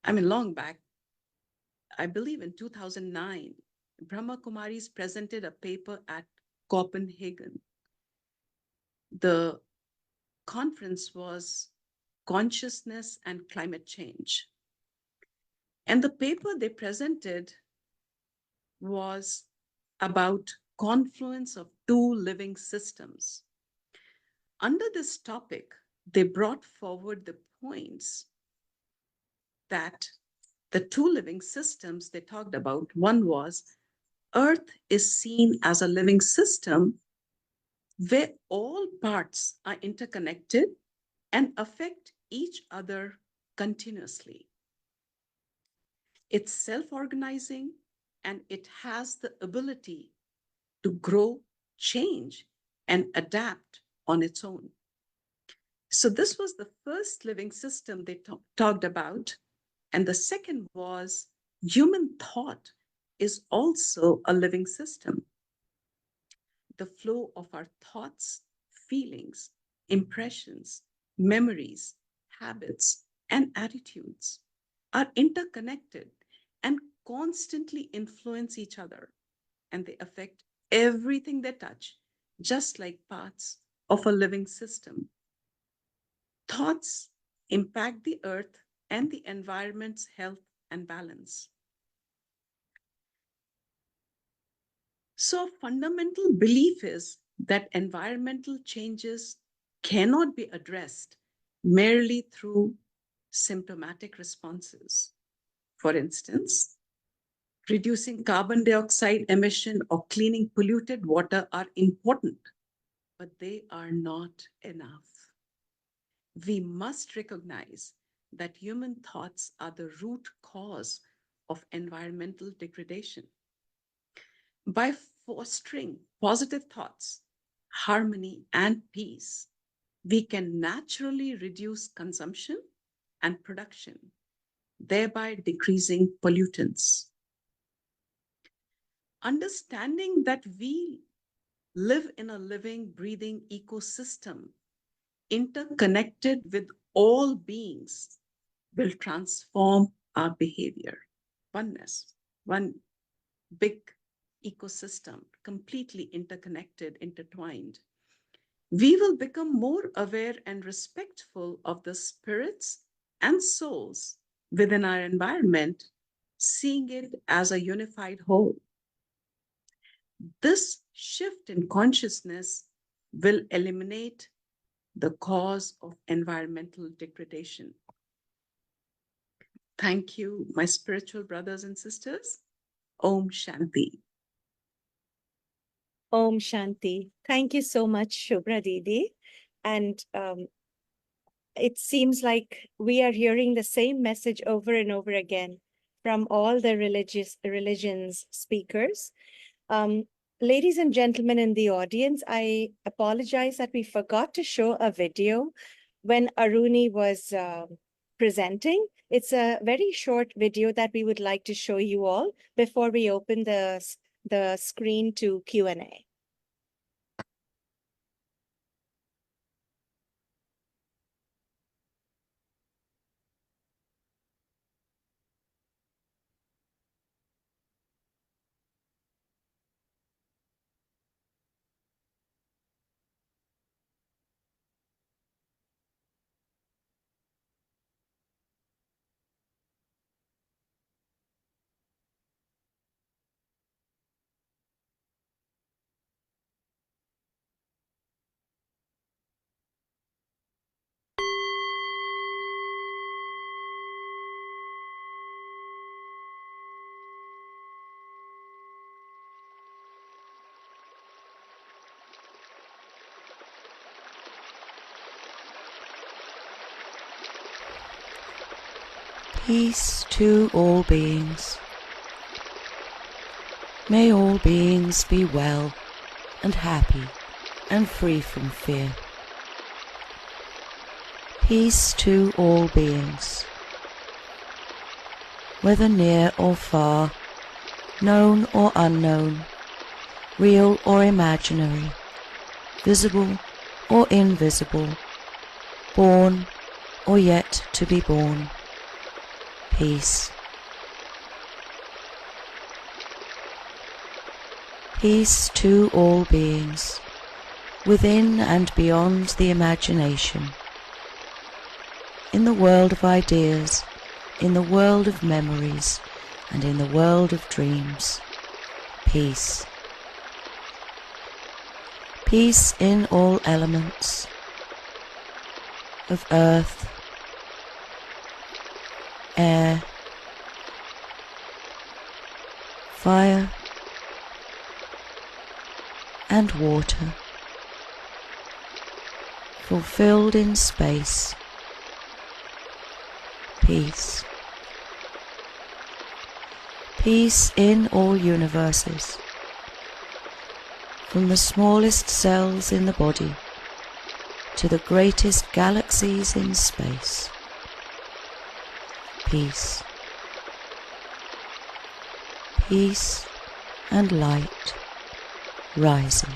long back. I believe in 2009, Brahma Kumaris presented a paper at Copenhagen. The conference was Consciousness and Climate Change. And the paper they presented was about confluence of two living systems. Under this topic, they brought forward the points that the two living systems they talked about. One was Earth is seen as a living system where all parts are interconnected and affect each other continuously. It's self-organizing and it has the ability to grow, change, and adapt on its own. So this was the first living system they talked about. And the second was human thought is also a living system. The flow of our thoughts, feelings, impressions, memories, habits, and attitudes are interconnected and constantly influence each other, and they affect everything they touch, just like parts of a living system. Thoughts impact the earth and the environment's health and balance. So, a fundamental belief is that environmental changes cannot be addressed merely through symptomatic responses. For instance, reducing carbon dioxide emission or cleaning polluted water are important, but they are not enough. We must recognize that human thoughts are the root cause of environmental degradation. By fostering positive thoughts, harmony, and peace, we can naturally reduce consumption and production, thereby decreasing pollutants. Understanding that we live in a living, breathing ecosystem interconnected with all beings will transform our behavior. Oneness, one big ecosystem, completely interconnected, intertwined. We will become more aware and respectful of the spirits and souls within our environment, seeing it as a unified whole. This shift in consciousness will eliminate the cause of environmental degradation. Thank you, my spiritual brothers and sisters. Om Shanti. Om Shanti. Thank you so much, Shubhra Didi. And it seems like we are hearing the same message over and over again from all the religions speakers. Ladies and gentlemen in the audience, I apologize that we forgot to show a video when Aruni was presenting. It's a very short video that we would like to show you all before we open the screen to Q&A. Peace to all beings. May all beings be well and happy and free from fear. Peace to all beings, whether near or far, known or unknown, real or imaginary, visible or invisible, born or yet to be born. Peace. Peace to all beings, within and beyond the imagination, in the world of ideas, in the world of memories, and in the world of dreams. Peace. Peace in all elements of earth, air, fire, and water, fulfilled in space. Peace. Peace in all universes, from the smallest cells in the body to the greatest galaxies in space. Peace. Peace and light rising.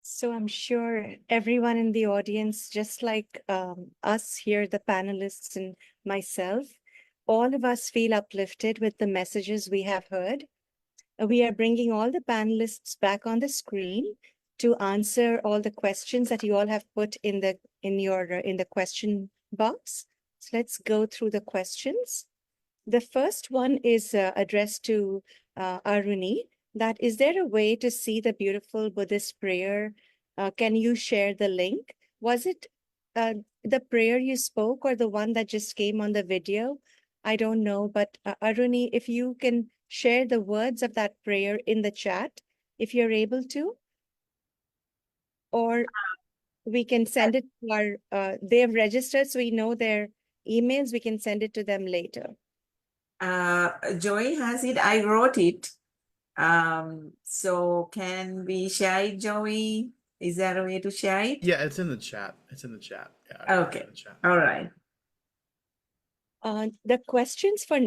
So I'm sure everyone in the audience, just like us here, the panelists and myself, all of us feel uplifted with the messages we have heard. We are bringing all the panelists back on the screen to answer all the questions that you all have put in the question box. So let's go through the questions. The first one is addressed to Aruni. That is there a way to see the beautiful Buddhist prayer? Can you share the link? Was it the prayer you spoke or the one that just came on the video? I don't know, but Aruni, if you can share the words of that prayer in the chat, if you're able to, or we can send it to our, they have registered, so we know their emails, we can send it to them later. Joy has it. I wrote it. So can we share it, Joey? Is there a way to share it? Yeah, it's in the chat. It's in the chat. Yeah, I wrote it Okay. in the chat. All right. The questions for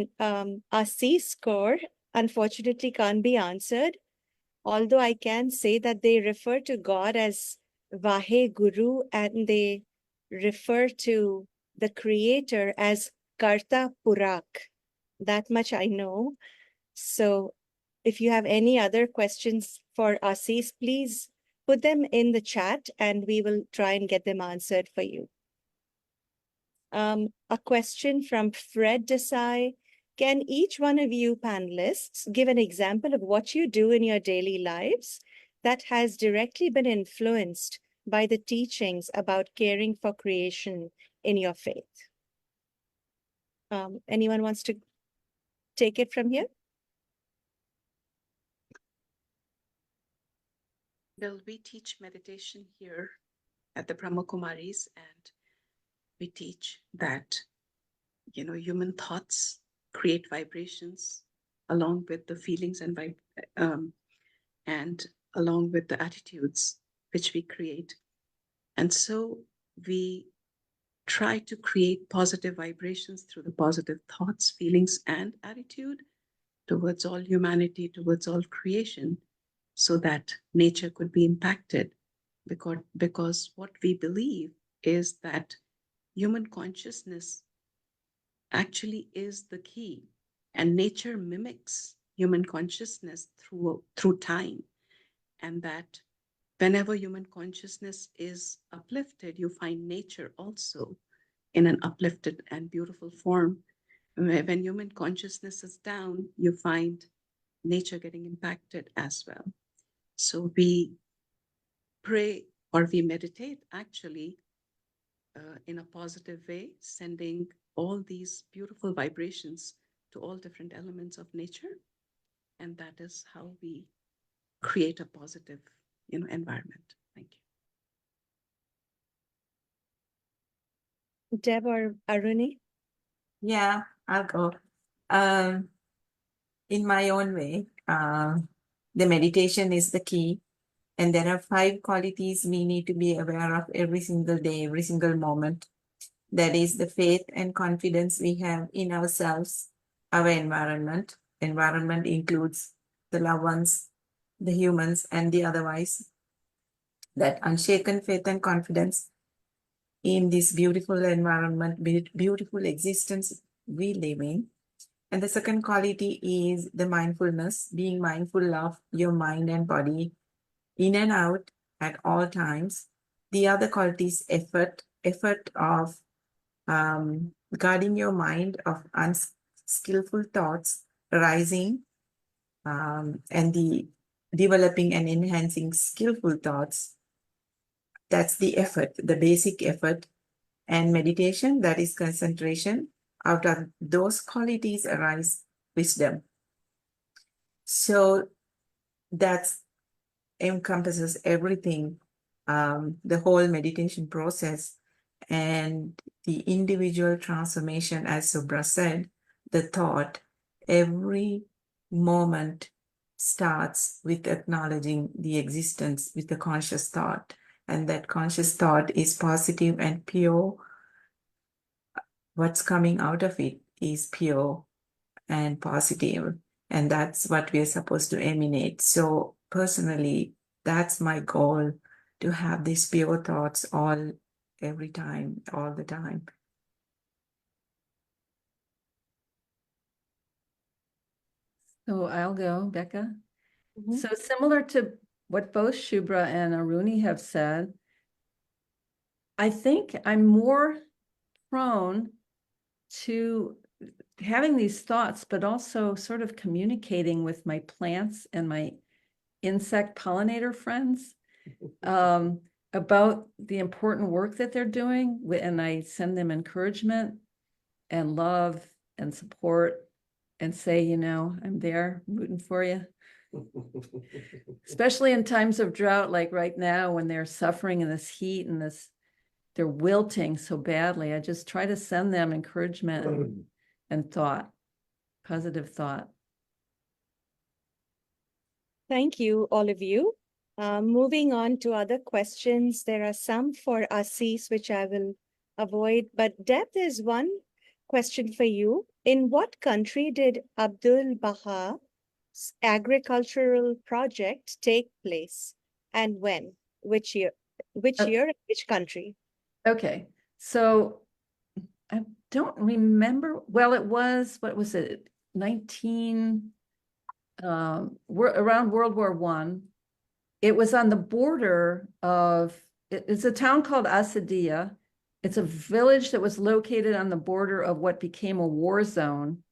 Assis score unfortunately can't be answered. although I can say that they refer to God as Vahe Guru and they refer to the Creator as Karta Purak. That much I know. So if you have any other questions for Assis, please put them in the chat and we will try and get them answered for you. A question from Fred Desai. Can each one of you panelists give an example of what you do in your daily lives that has directly been influenced by the teachings about caring for creation in your faith? Anyone wants to take it from here? Well, we teach meditation here at the Brahma Kumaris, and we teach that, human thoughts create vibrations along with the feelings and along with the attitudes which we create. And so we try to create positive vibrations through the positive thoughts, feelings, and attitude towards all humanity, towards all creation, so that nature could be impacted. Because what we believe is that human consciousness actually is the key, and nature mimics human consciousness through time, and that whenever human consciousness is uplifted, you find nature also in an uplifted and beautiful form. When human consciousness is down, you find nature getting impacted as well. So we pray or we meditate actually in a positive way, sending all these beautiful vibrations to all different elements of nature. And that is how we create a positive, environment. Thank you. Deb or Aruni? Yeah, I'll go. In my own way, the meditation is the key. And there are 5 qualities we need to be aware of every single day, every single moment. That is the faith and confidence we have in ourselves, our environment. Environment includes the loved ones, the humans, and the otherwise. That unshaken faith and confidence in this beautiful environment, beautiful existence we live in. And the second quality is the mindfulness, being mindful of your mind and body in and out at all times. The other quality is effort of guarding your mind of unskillful thoughts arising, and the developing and enhancing skillful thoughts. That's the effort, the basic effort. And meditation, that is concentration. Out of those qualities arise wisdom. So that encompasses everything, the whole meditation process and the individual transformation. As Subra said, the thought, every moment starts with acknowledging the existence with the conscious thought. And that conscious thought is positive and pure. What's coming out of it is pure and positive, and that's what we're supposed to emanate. So personally, that's my goal, to have these pure thoughts every time, all the time. So I'll go, Becca. So similar to what both Shubhra and Aruni have said, I think I'm more prone to having these thoughts, but also sort of communicating with my plants and my insect pollinator friends about the important work that they're doing. And I send them encouragement and love and support and say, I'm there rooting for you. Especially in times of drought, like right now, when they're suffering in this heat and they're wilting so badly. I just try to send them encouragement and thought, positive thought. Thank you, all of you. Moving on to other questions. There are some for Assis, which I will avoid. But Deb, there's one question for you. In what country did Abdul Baha agricultural project take place, and when? Which year? Which year and which country? Okay, so I don't remember. Well, it was, what was it? 19, around World War I. It was on the border of, it's a town called Asadia. It's a village that was located on the border of what became a war zone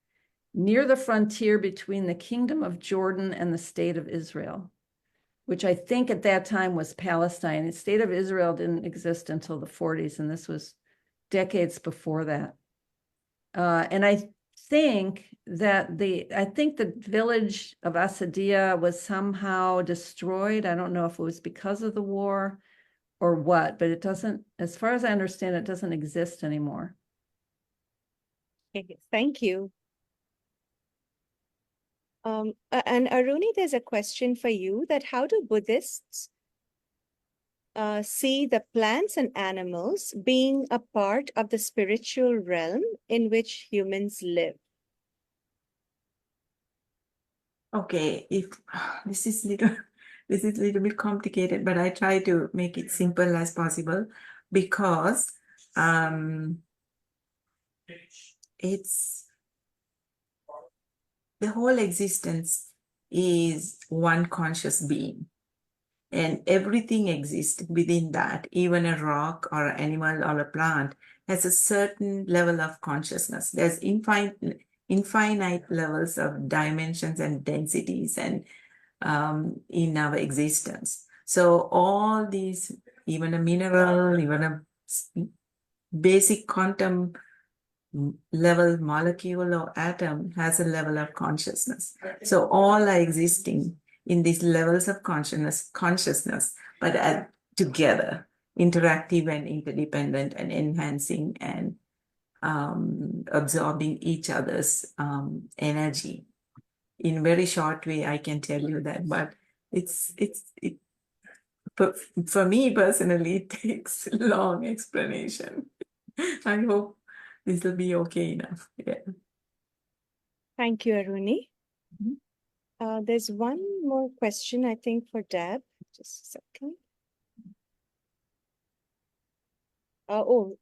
near the frontier between the Kingdom of Jordan and the State of Israel, which I think at that time was Palestine. The State of Israel didn't exist until the 40s, and this was decades before that. And I think the village of Asadia was somehow destroyed. I don't know if it was because of the war or what, but it doesn't, as far as I understand, it doesn't exist anymore. Okay, thank you. And Aruni, there's a question for you, that how do Buddhists see the plants and animals being a part of the spiritual realm in which humans live? Okay, if this is little bit complicated, but I try to make it simple as possible, because it's the whole existence is one conscious being, and everything exists within that. Even a rock or an animal or a plant has a certain level of consciousness. There's infinite levels of dimensions and densities and in our existence. So all these, even a mineral, even a basic quantum level molecule or atom has a level of consciousness. So all are existing in these levels of consciousness, but together, interactive and interdependent and enhancing and absorbing each other's energy. In a very short way, I can tell you that, but for me personally, it takes long explanation. I hope this will be okay enough. Yeah. Thank you, Aruni. There's one more question, I think, for Deb. Just a second.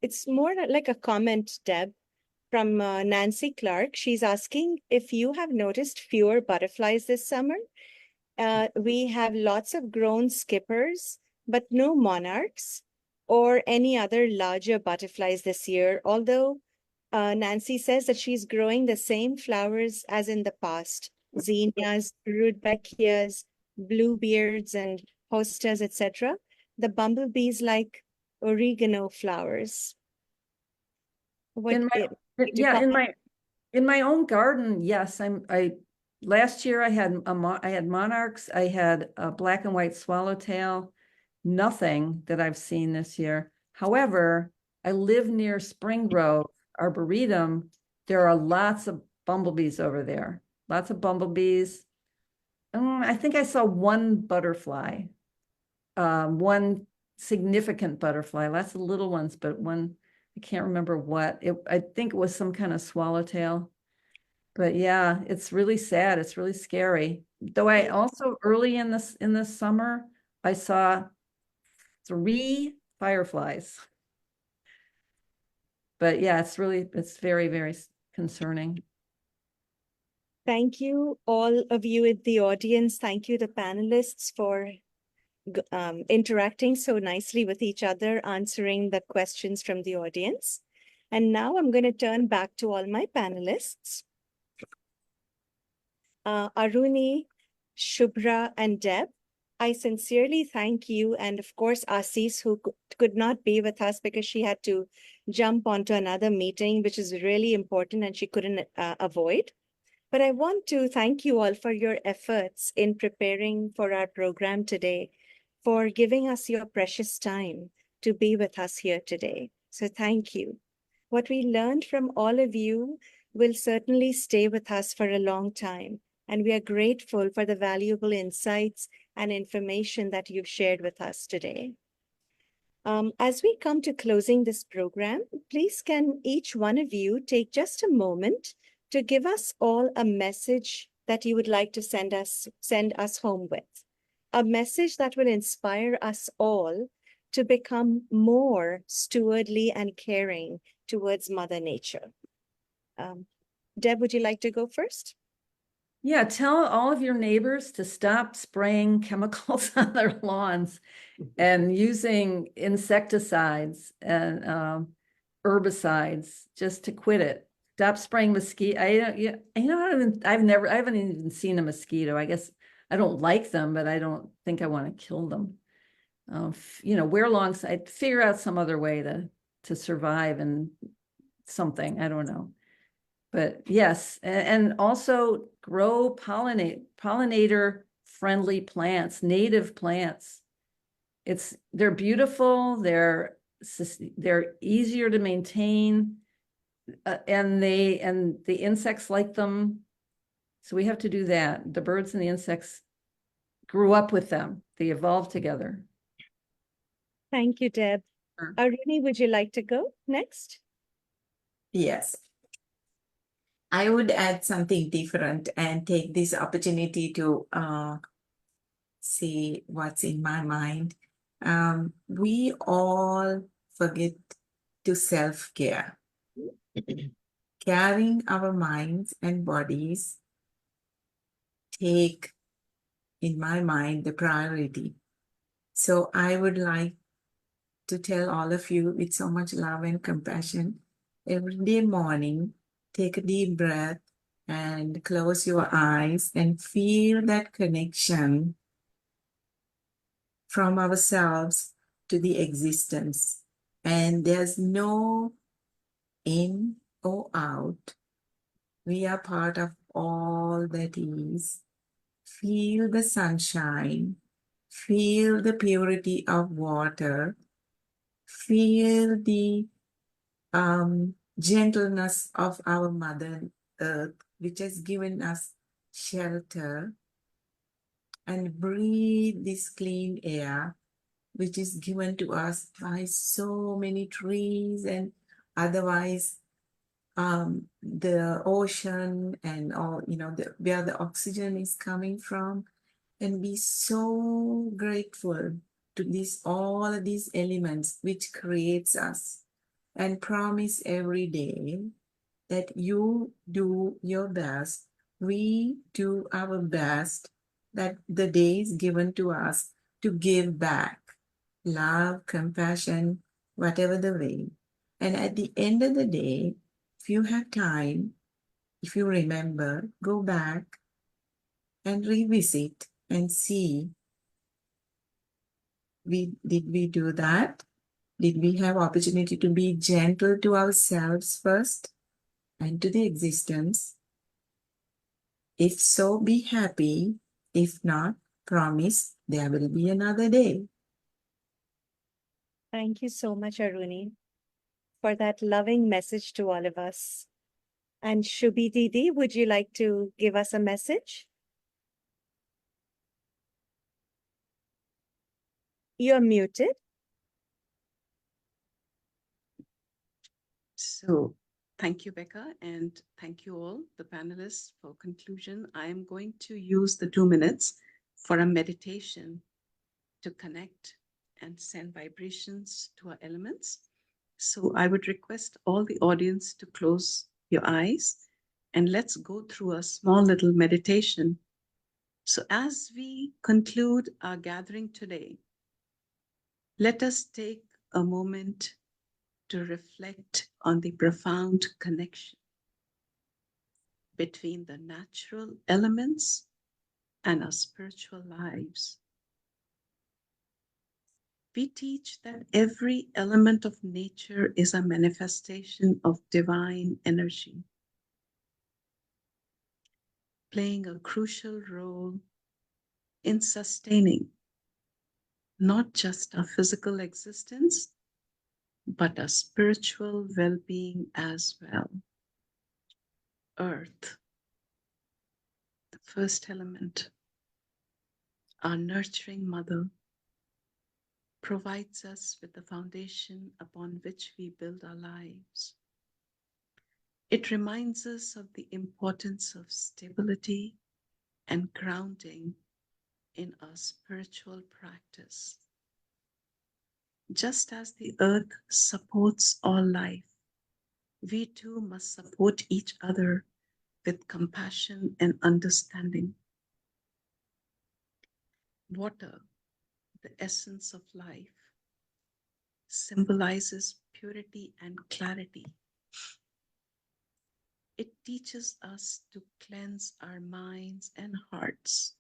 It's more like a comment, Deb, from Nancy Clark. She's asking if you have noticed fewer butterflies this summer. We have lots of grown skippers, but no monarchs or any other larger butterflies this year, although Nancy says that she's growing the same flowers as in the past: zinnias, rudbeckias, bluebeards, and hostas, etc. The bumblebees like oregano flowers. In my own garden, yes, last year I had monarchs, I had a black and white swallowtail, nothing that I've seen this year. However, I live near Spring Grove Arboretum. There are lots of bumblebees over there, lots of bumblebees. I think I saw one butterfly, one significant butterfly, lots of little ones, but one, I can't remember what. I think it was some kind of swallowtail. But yeah, it's really sad. It's really scary. Though I also early in this summer, I saw 3 fireflies. But yeah, it's very, very concerning. Thank you, all of you in the audience. Thank you, the panelists, for interacting so nicely with each other, answering the questions from the audience. And now I'm going to turn back to all my panelists. Aruni, Shubhra, and Deb, I sincerely thank you. And of course, Asis, who could not be with us because she had to jump onto another meeting, which is really important and she couldn't avoid. But I want to thank you all for your efforts in preparing for our program today, for giving us your precious time to be with us here today. So thank you. What we learned from all of you will certainly stay with us for a long time. And we are grateful for the valuable insights and information that you've shared with us today. As we come to closing this program, please can each one of you take just a moment to give us all a message that you would like to send us home with. A message that will inspire us all to become more stewardly and caring towards Mother Nature. Deb, would you like to go first? Yeah, tell all of your neighbors to stop spraying chemicals on their lawns and using insecticides and herbicides, just to quit it. Stop spraying mosquito. I haven't even seen a mosquito. I guess I don't like them, but I don't think I want to kill them. Wear long side, figure out some other way to survive and something, I don't know. But yes, and also grow pollinator friendly plants, native plants. They're beautiful, they're easier to maintain, and the insects like them. So we have to do that. The birds and the insects grew up with them. They evolved together. Thank you, Deb. Sure. Aruni, would you like to go next? Yes. I would add something different and take this opportunity to see what's in my mind. We all forget to self-care. Caring our minds and bodies take, in my mind, the priority. So I would like to tell all of you with so much love and compassion, every day morning, take a deep breath and close your eyes and feel that connection from ourselves to the existence. And there's no in or out. We are part of all that is. Feel the sunshine, feel the purity of water, feel the gentleness of our Mother Earth, which has given us shelter, and breathe this clean air, which is given to us by so many trees and otherwise the ocean and all, where the oxygen is coming from, and be so grateful to all of these elements which creates us, and promise every day that you do your best, we do our best, that the day is given to us to give back love, compassion, whatever the way. And at the end of the day, if you have time, if you remember, go back and revisit and see, did we do that? Did we have opportunity to be gentle to ourselves first and to the existence? If so, be happy. If not, promise there will be another day. Thank you so much, Aruni, for that loving message to all of us. And Shubhi Didi, would you like to give us a message? You're muted. So thank you, Becca, and thank you all, the panelists, for conclusion. I am going to use the 2 minutes for a meditation to connect and send vibrations to our elements. So I would request all the audience to close your eyes and let's go through a small little meditation. So as we conclude our gathering today, let us take a moment to reflect on the profound connection between the natural elements and our spiritual lives. We teach that every element of nature is a manifestation of divine energy, playing a crucial role in sustaining not just our physical existence, but our spiritual well-being as well. Earth, the first element, our nurturing mother, provides us with the foundation upon which we build our lives. It reminds us of the importance of stability and grounding in a spiritual practice. Just as the earth supports all life, we too must support each other with compassion and understanding. Water, the essence of life, symbolizes purity and clarity. It teaches us to cleanse our minds and hearts,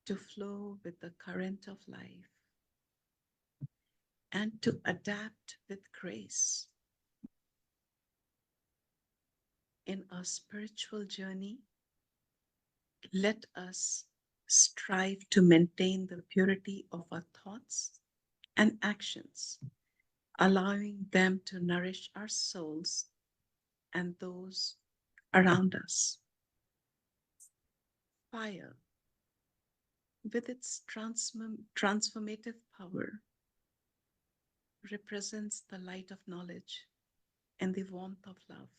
to flow with the current of life, and to adapt with grace. In our spiritual journey, let us strive to maintain the purity of our thoughts and actions, allowing them to nourish our souls and those around us. Fire, with its transformative power, represents the light of knowledge and the warmth of love.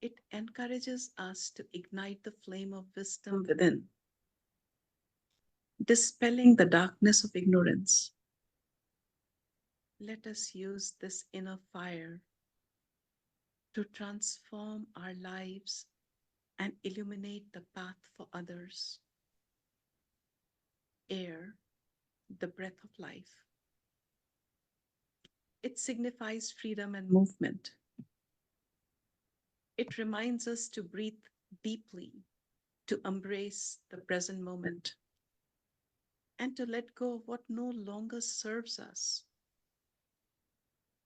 It encourages us to ignite the flame of wisdom within, dispelling the darkness of ignorance. Let us use this inner fire to transform our lives and illuminate the path for others. Air, the breath of life. It signifies freedom and movement. It reminds us to breathe deeply, to embrace the present moment, and to let go of what no longer serves us.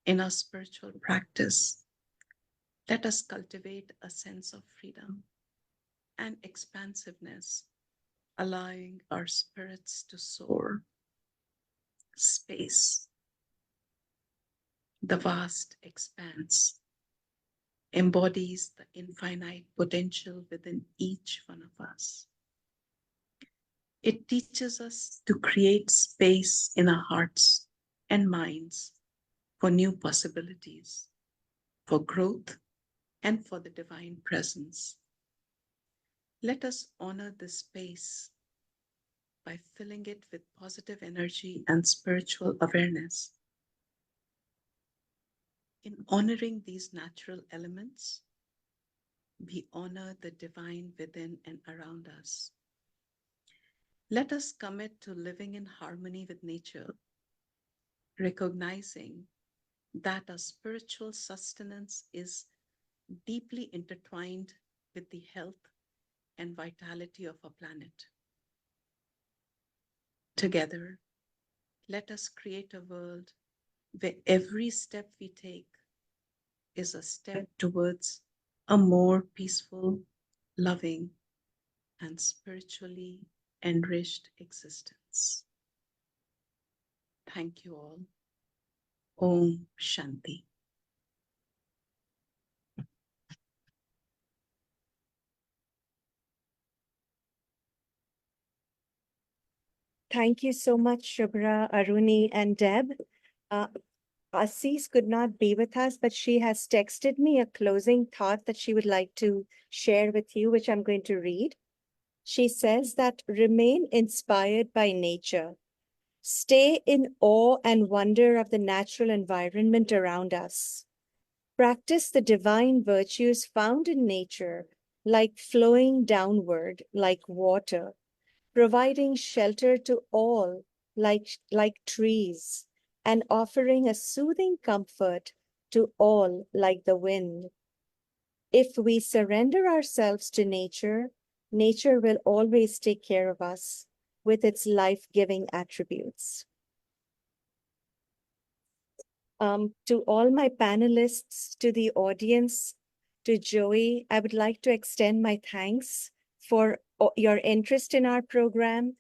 In our spiritual practice, let us cultivate a sense of freedom and expansiveness, allowing our spirits to soar. Space, the vast expanse, embodies the infinite potential within each one of us. It teaches us to create space in our hearts and minds for new possibilities, for growth, and for the divine presence. Let us honor this space by filling it with positive energy and spiritual awareness. In honoring these natural elements, we honor the divine within and around us. Let us commit to living in harmony with nature, recognizing that our spiritual sustenance is deeply intertwined with the health and vitality of our planet. Together, let us create a world where every step we take is a step towards a more peaceful, loving, and spiritually enriched existence. Thank you all. Om Shanti. Thank you so much, Shubhra, Aruni, and Deb. Assis could not be with us, but she has texted me a closing thought that she would like to share with you, which I'm going to read. She says that remain inspired by nature. Stay in awe and wonder of the natural environment around us. Practice the divine virtues found in nature, like flowing downward, like water, providing shelter to all, like trees, and offering a soothing comfort to all, like the wind. If we surrender ourselves to nature, nature will always take care of us with its life-giving attributes. To all my panelists, to the audience, to Joey, I would like to extend my thanks for your interest in our program.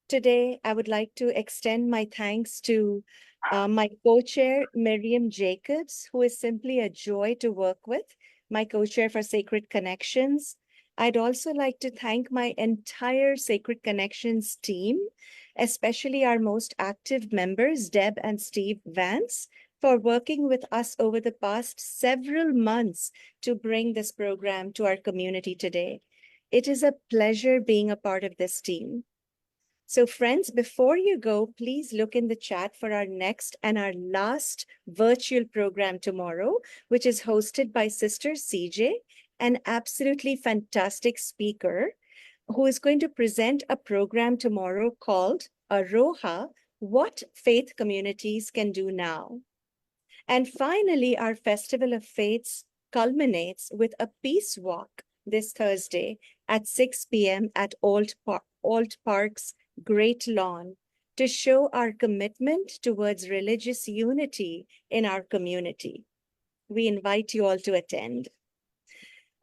Today, I would like to extend my thanks to my co-chair, Miriam Jacobs, who is simply a joy to work with, my co-chair for Sacred Connections. I'd also like to thank my entire Sacred Connections team, especially our most active members, Deb and Steve Vance, for working with us over the past several months to bring this program to our community today. It is a pleasure being a part of this team. So friends, before you go, please look in the chat for our next and our last virtual program tomorrow, which is hosted by Sister CJ, an absolutely fantastic speaker who is going to present a program tomorrow called Aroha, What Faith Communities Can Do Now. And finally, our Festival of Faiths culminates with a peace walk this Thursday at 6 p.m. at Old Park's Great Lawn to show our commitment towards religious unity in our community. We invite you all to attend.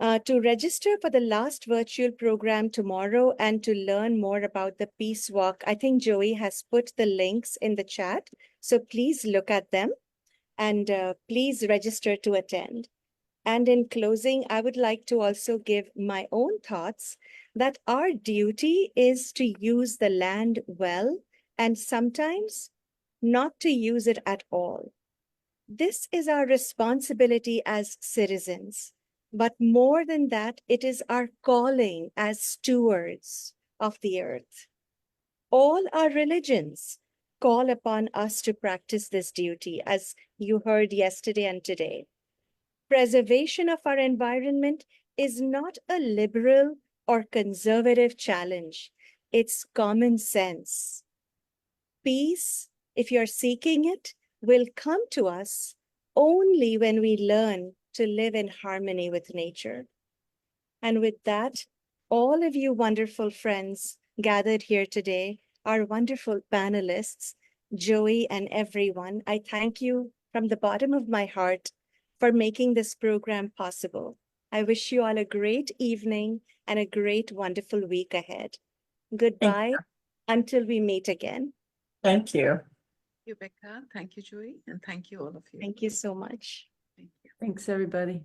To register for the last virtual program tomorrow and to learn more about the Peace Walk, I think Joey has put the links in the chat, so please look at them and please register to attend. And in closing, I would like to also give my own thoughts that our duty is to use the land well and sometimes not to use it at all. This is our responsibility as citizens. But more than that, it is our calling as stewards of the earth. All our religions call upon us to practice this duty, as you heard yesterday and today. Preservation of our environment is not a liberal or conservative challenge. It's common sense. Peace, if you're seeking it, will come to us only when we learn to live in harmony with nature. And with that, all of you wonderful friends gathered here today, our wonderful panelists, Joey and everyone, I thank you from the bottom of my heart for making this program possible. I wish you all a great evening and a great, wonderful week ahead. Goodbye until we meet again. Thank you. Thank you, Becca. Thank you, Joey. And thank you, all of you. Thank you so much. Thank you. Thanks, everybody.